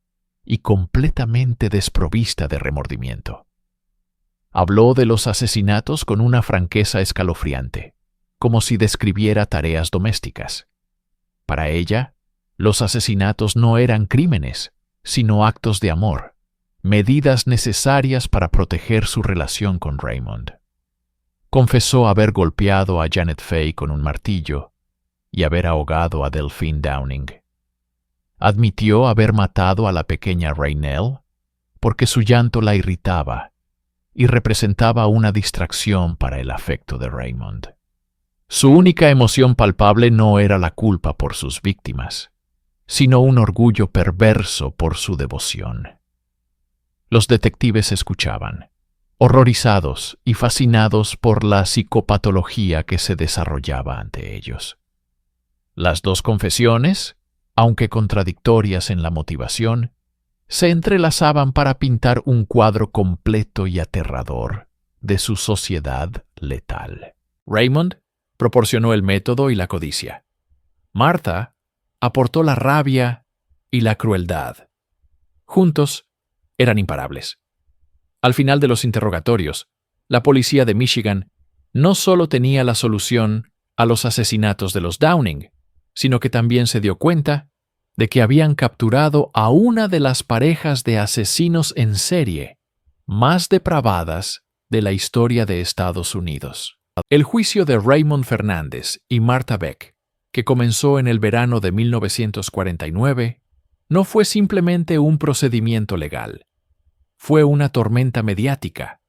y completamente desprovista de remordimiento. Habló de los asesinatos con una franqueza escalofriante, como si describiera tareas domésticas. Para ella, los asesinatos no eran crímenes, sino actos de amor, medidas necesarias para proteger su relación con Raymond. Confesó haber golpeado a Janet Fay con un martillo y haber ahogado a Delphine Downing. Admitió haber matado a la pequeña Raynell porque su llanto la irritaba y representaba una distracción para el afecto de Raymond. Su única emoción palpable no era la culpa por sus víctimas, sino un orgullo perverso por su devoción. Los detectives escuchaban, horrorizados y fascinados por la psicopatología que se desarrollaba ante ellos. Las dos confesiones, aunque contradictorias en la motivación, se entrelazaban para pintar un cuadro completo y aterrador de su sociedad letal. Raymond proporcionó el método y la codicia. Martha aportó la rabia y la crueldad. Juntos, eran imparables. Al final de los interrogatorios, la policía de Michigan no solo tenía la solución a los asesinatos de los Downing, sino que también se dio cuenta de que habían capturado a una de las parejas de asesinos en serie más depravadas de la historia de Estados Unidos. El juicio de Raymond Fernández y Martha Beck, que comenzó en el verano de 1949, no fue simplemente un procedimiento legal. Fue una tormenta mediática,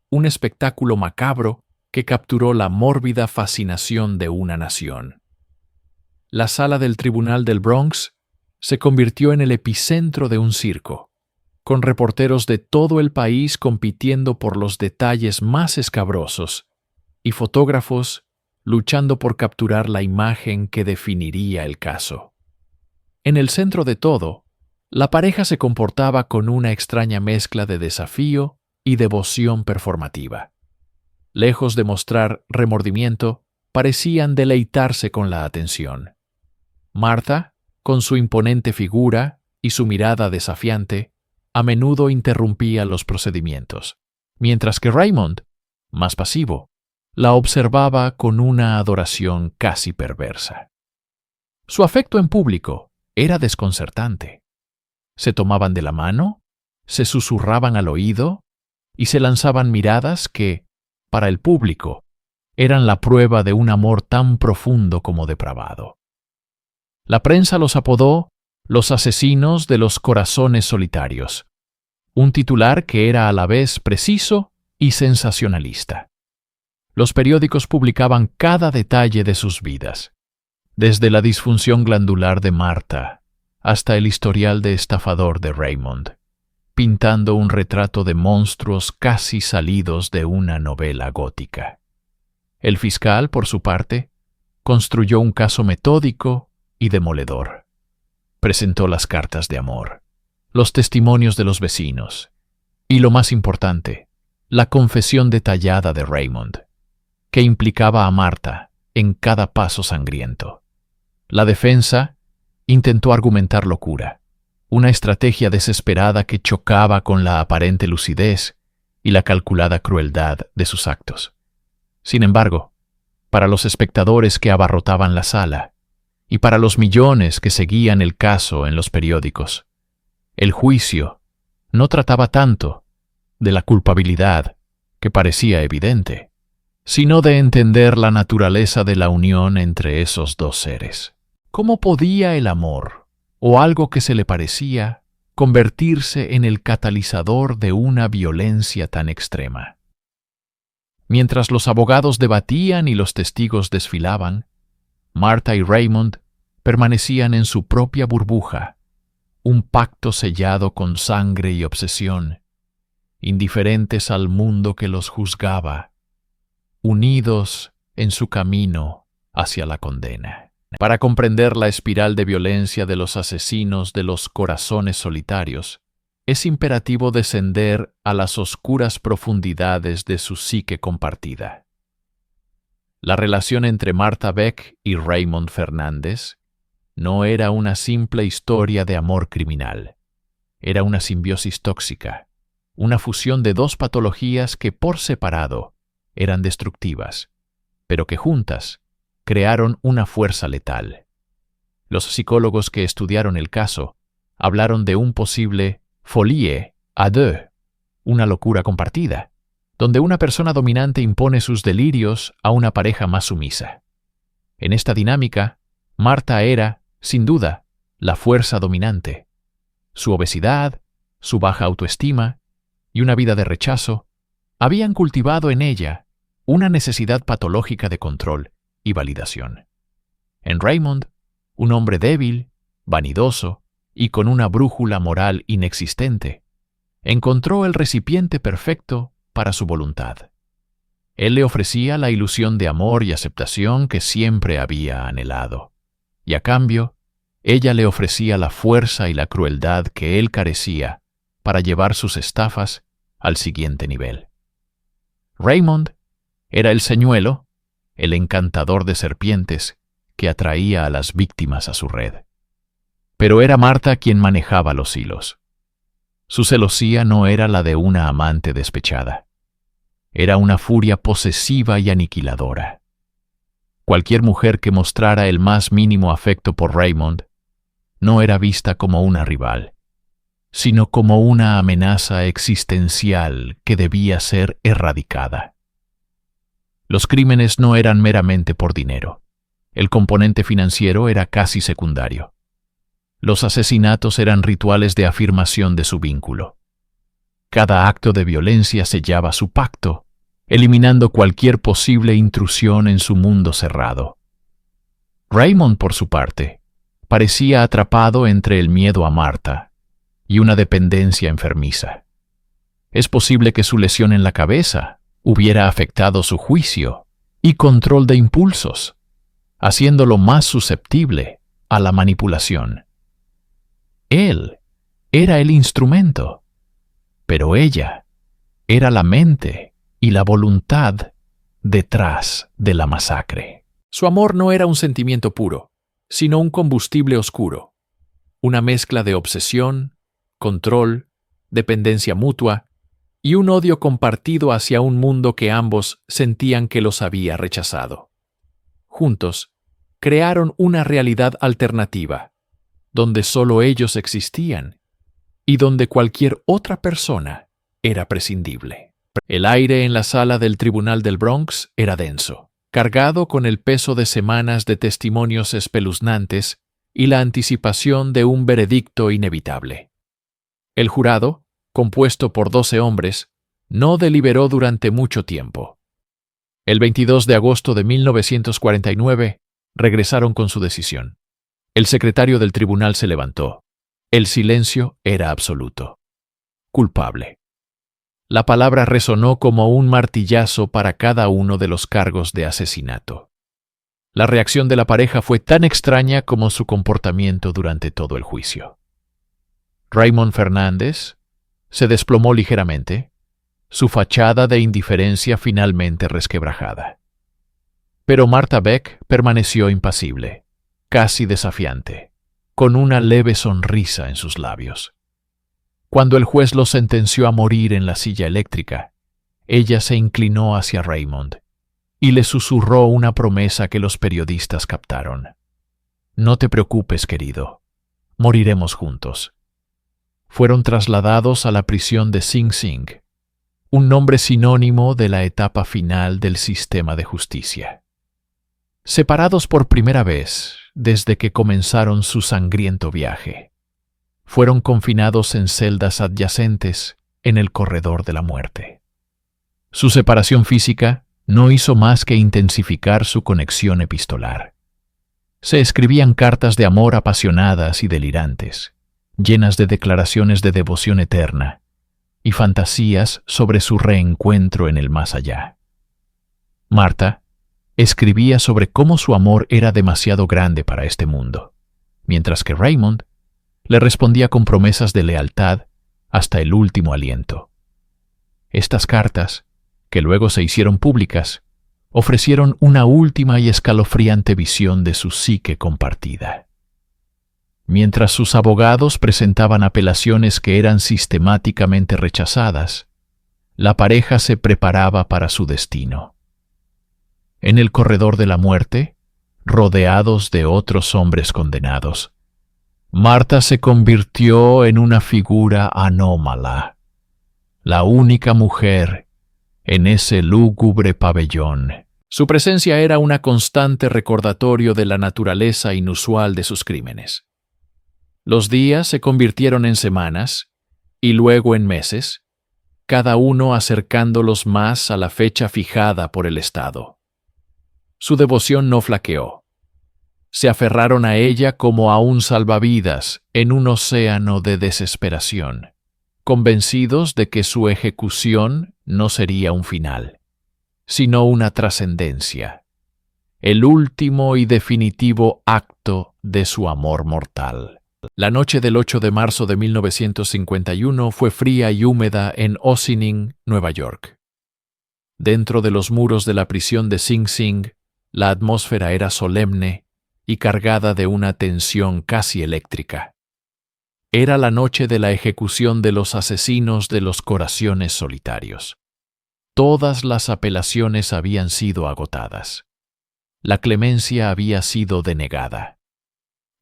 un espectáculo macabro que capturó la mórbida fascinación de una nación. La sala del Tribunal del Bronx se convirtió en el epicentro de un circo, con reporteros de todo el país compitiendo por los detalles más escabrosos y fotógrafos luchando por capturar la imagen que definiría el caso. En el centro de todo, la pareja se comportaba con una extraña mezcla de desafío y devoción performativa. Lejos de mostrar remordimiento, parecían deleitarse con la atención. Martha, con su imponente figura y su mirada desafiante, a menudo interrumpía los procedimientos, mientras que Raymond, más pasivo, la observaba con una adoración casi perversa. Su afecto en público era desconcertante. Se tomaban de la mano, se susurraban al oído y se lanzaban miradas que, para el público, eran la prueba de un amor tan profundo como depravado. La prensa los apodó los asesinos de los corazones solitarios, un titular que era a la vez preciso y sensacionalista. Los periódicos publicaban cada detalle de sus vidas, desde la disfunción glandular de Martha hasta el historial de estafador de Raymond, pintando un retrato de monstruos casi salidos de una novela gótica. El fiscal, por su parte, construyó un caso metódico y demoledor. Presentó las cartas de amor, los testimonios de los vecinos y, lo más importante, la confesión detallada de Raymond, que implicaba a Martha en cada paso sangriento. La defensa intentó argumentar locura, una estrategia desesperada que chocaba con la aparente lucidez y la calculada crueldad de sus actos. Sin embargo, para los espectadores que abarrotaban la sala y para los millones que seguían el caso en los periódicos, el juicio no trataba tanto de la culpabilidad, que parecía evidente, sino de entender la naturaleza de la unión entre esos dos seres. ¿Cómo podía el amor, o algo que se le parecía, convertirse en el catalizador de una violencia tan extrema? Mientras los abogados debatían y los testigos desfilaban, Martha y Raymond permanecían en su propia burbuja, un pacto sellado con sangre y obsesión, indiferentes al mundo que los juzgaba, unidos en su camino hacia la condena. Para comprender la espiral de violencia de los asesinos de los corazones solitarios, es imperativo descender a las oscuras profundidades de su psique compartida. La relación entre Martha Beck y Raymond Fernández no era una simple historia de amor criminal. Era una simbiosis tóxica, una fusión de dos patologías que por separado eran destructivas, pero que juntas crearon una fuerza letal. Los psicólogos que estudiaron el caso hablaron de un posible folie à deux, una locura compartida, donde una persona dominante impone sus delirios a una pareja más sumisa. En esta dinámica, Martha era, sin duda, la fuerza dominante. Su obesidad, su baja autoestima y una vida de rechazo habían cultivado en ella una necesidad patológica de control y validación. En Raymond, un hombre débil, vanidoso y con una brújula moral inexistente, encontró el recipiente perfecto para su voluntad. Él le ofrecía la ilusión de amor y aceptación que siempre había anhelado, y a cambio, ella le ofrecía la fuerza y la crueldad que él carecía para llevar sus estafas al siguiente nivel. Raymond era el señuelo, el encantador de serpientes que atraía a las víctimas a su red. Pero era Martha quien manejaba los hilos. Su celosía no era la de una amante despechada. Era una furia posesiva y aniquiladora. Cualquier mujer que mostrara el más mínimo afecto por Raymond no era vista como una rival, sino como una amenaza existencial que debía ser erradicada. Los crímenes no eran meramente por dinero. El componente financiero era casi secundario. Los asesinatos eran rituales de afirmación de su vínculo. Cada acto de violencia sellaba su pacto, eliminando cualquier posible intrusión en su mundo cerrado. Raymond, por su parte, parecía atrapado entre el miedo a Martha y una dependencia enfermiza. Es posible que su lesión en la cabeza hubiera afectado su juicio y control de impulsos, haciéndolo más susceptible a la manipulación. Él era el instrumento, pero ella era la mente y la voluntad detrás de la masacre. Su amor no era un sentimiento puro, sino un combustible oscuro, una mezcla de obsesión, control, dependencia mutua y un odio compartido hacia un mundo que ambos sentían que los había rechazado. Juntos, crearon una realidad alternativa, donde solo ellos existían y donde cualquier otra persona era prescindible. El aire en la sala del Tribunal del Bronx era denso, cargado con el peso de semanas de testimonios espeluznantes y la anticipación de un veredicto inevitable. El jurado, compuesto por 12 hombres, no deliberó durante mucho tiempo. El 22 de agosto de 1949, regresaron con su decisión. El secretario del tribunal se levantó. El silencio era absoluto. Culpable. La palabra resonó como un martillazo para cada uno de los cargos de asesinato. La reacción de la pareja fue tan extraña como su comportamiento durante todo el juicio. Raymond Fernández se desplomó ligeramente, su fachada de indiferencia finalmente resquebrajada. Pero Martha Beck permaneció impasible, casi desafiante, con una leve sonrisa en sus labios. Cuando el juez lo sentenció a morir en la silla eléctrica, ella se inclinó hacia Raymond y le susurró una promesa que los periodistas captaron. «No te preocupes, querido. Moriremos juntos». Fueron trasladados a la prisión de Sing Sing, un nombre sinónimo de la etapa final del sistema de justicia. Separados por primera vez desde que comenzaron su sangriento viaje, fueron confinados en celdas adyacentes en el corredor de la muerte. Su separación física no hizo más que intensificar su conexión epistolar. Se escribían cartas de amor apasionadas y delirantes, llenas de declaraciones de devoción eterna y fantasías sobre su reencuentro en el más allá. Martha escribía sobre cómo su amor era demasiado grande para este mundo, mientras que Raymond le respondía con promesas de lealtad hasta el último aliento. Estas cartas, que luego se hicieron públicas, ofrecieron una última y escalofriante visión de su psique compartida. Mientras sus abogados presentaban apelaciones que eran sistemáticamente rechazadas, la pareja se preparaba para su destino. En el corredor de la muerte, rodeados de otros hombres condenados, Martha se convirtió en una figura anómala, la única mujer en ese lúgubre pabellón. Su presencia era una constante recordatorio de la naturaleza inusual de sus crímenes. Los días se convirtieron en semanas y luego en meses, cada uno acercándolos más a la fecha fijada por el Estado. Su devoción no flaqueó. Se aferraron a ella como a un salvavidas en un océano de desesperación, convencidos de que su ejecución no sería un final, sino una trascendencia, el último y definitivo acto de su amor mortal. La noche del 8 de marzo de 1951 fue fría y húmeda en Ossining, Nueva York. Dentro de los muros de la prisión de Sing Sing, la atmósfera era solemne y cargada de una tensión casi eléctrica. Era la noche de la ejecución de los asesinos de los corazones solitarios. Todas las apelaciones habían sido agotadas. La clemencia había sido denegada.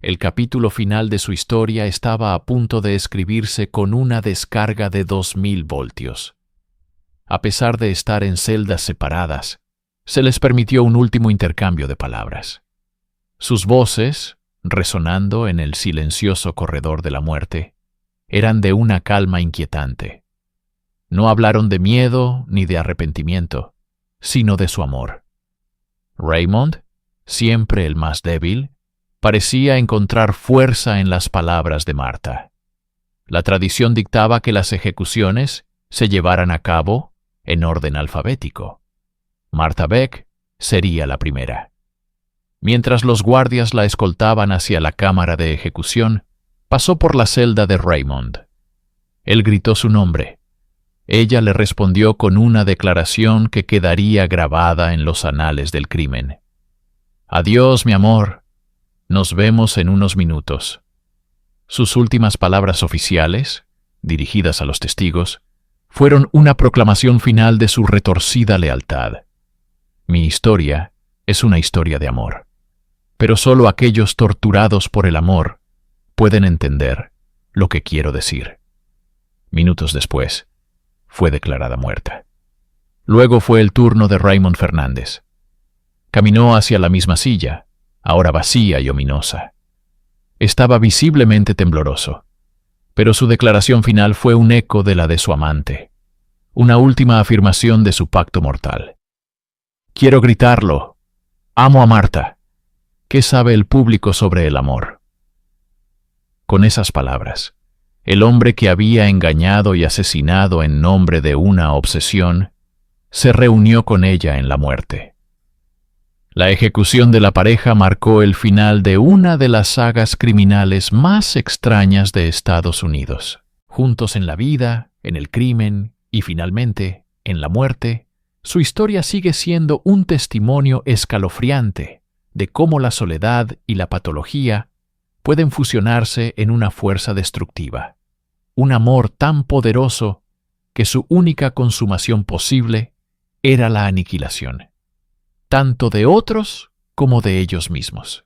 El capítulo final de su historia estaba a punto de escribirse con una descarga de 2000 voltios. A pesar de estar en celdas separadas, se les permitió un último intercambio de palabras. Sus voces, resonando en el silencioso corredor de la muerte, eran de una calma inquietante. No hablaron de miedo ni de arrepentimiento, sino de su amor. Raymond, siempre el más débil, parecía encontrar fuerza en las palabras de Martha. La tradición dictaba que las ejecuciones se llevaran a cabo en orden alfabético. Martha Beck sería la primera. Mientras los guardias la escoltaban hacia la cámara de ejecución, pasó por la celda de Raymond. Él gritó su nombre. Ella le respondió con una declaración que quedaría grabada en los anales del crimen. «Adiós, mi amor. Nos vemos en unos minutos». Sus últimas palabras oficiales, dirigidas a los testigos, fueron una proclamación final de su retorcida lealtad. Mi historia es una historia de amor. Pero solo aquellos torturados por el amor pueden entender lo que quiero decir. Minutos después, fue declarada muerta. Luego fue el turno de Raymond Fernández. Caminó hacia la misma silla, ahora vacía y ominosa. Estaba visiblemente tembloroso, pero su declaración final fue un eco de la de su amante, una última afirmación de su pacto mortal. «Quiero gritarlo. Amo a Martha. ¿Qué sabe el público sobre el amor?». Con esas palabras, el hombre que había engañado y asesinado en nombre de una obsesión, se reunió con ella en la muerte. La ejecución de la pareja marcó el final de una de las sagas criminales más extrañas de Estados Unidos. Juntos en la vida, en el crimen y finalmente en la muerte, su historia sigue siendo un testimonio escalofriante de cómo la soledad y la patología pueden fusionarse en una fuerza destructiva. Un amor tan poderoso que su única consumación posible era la aniquilación, tanto de otros como de ellos mismos.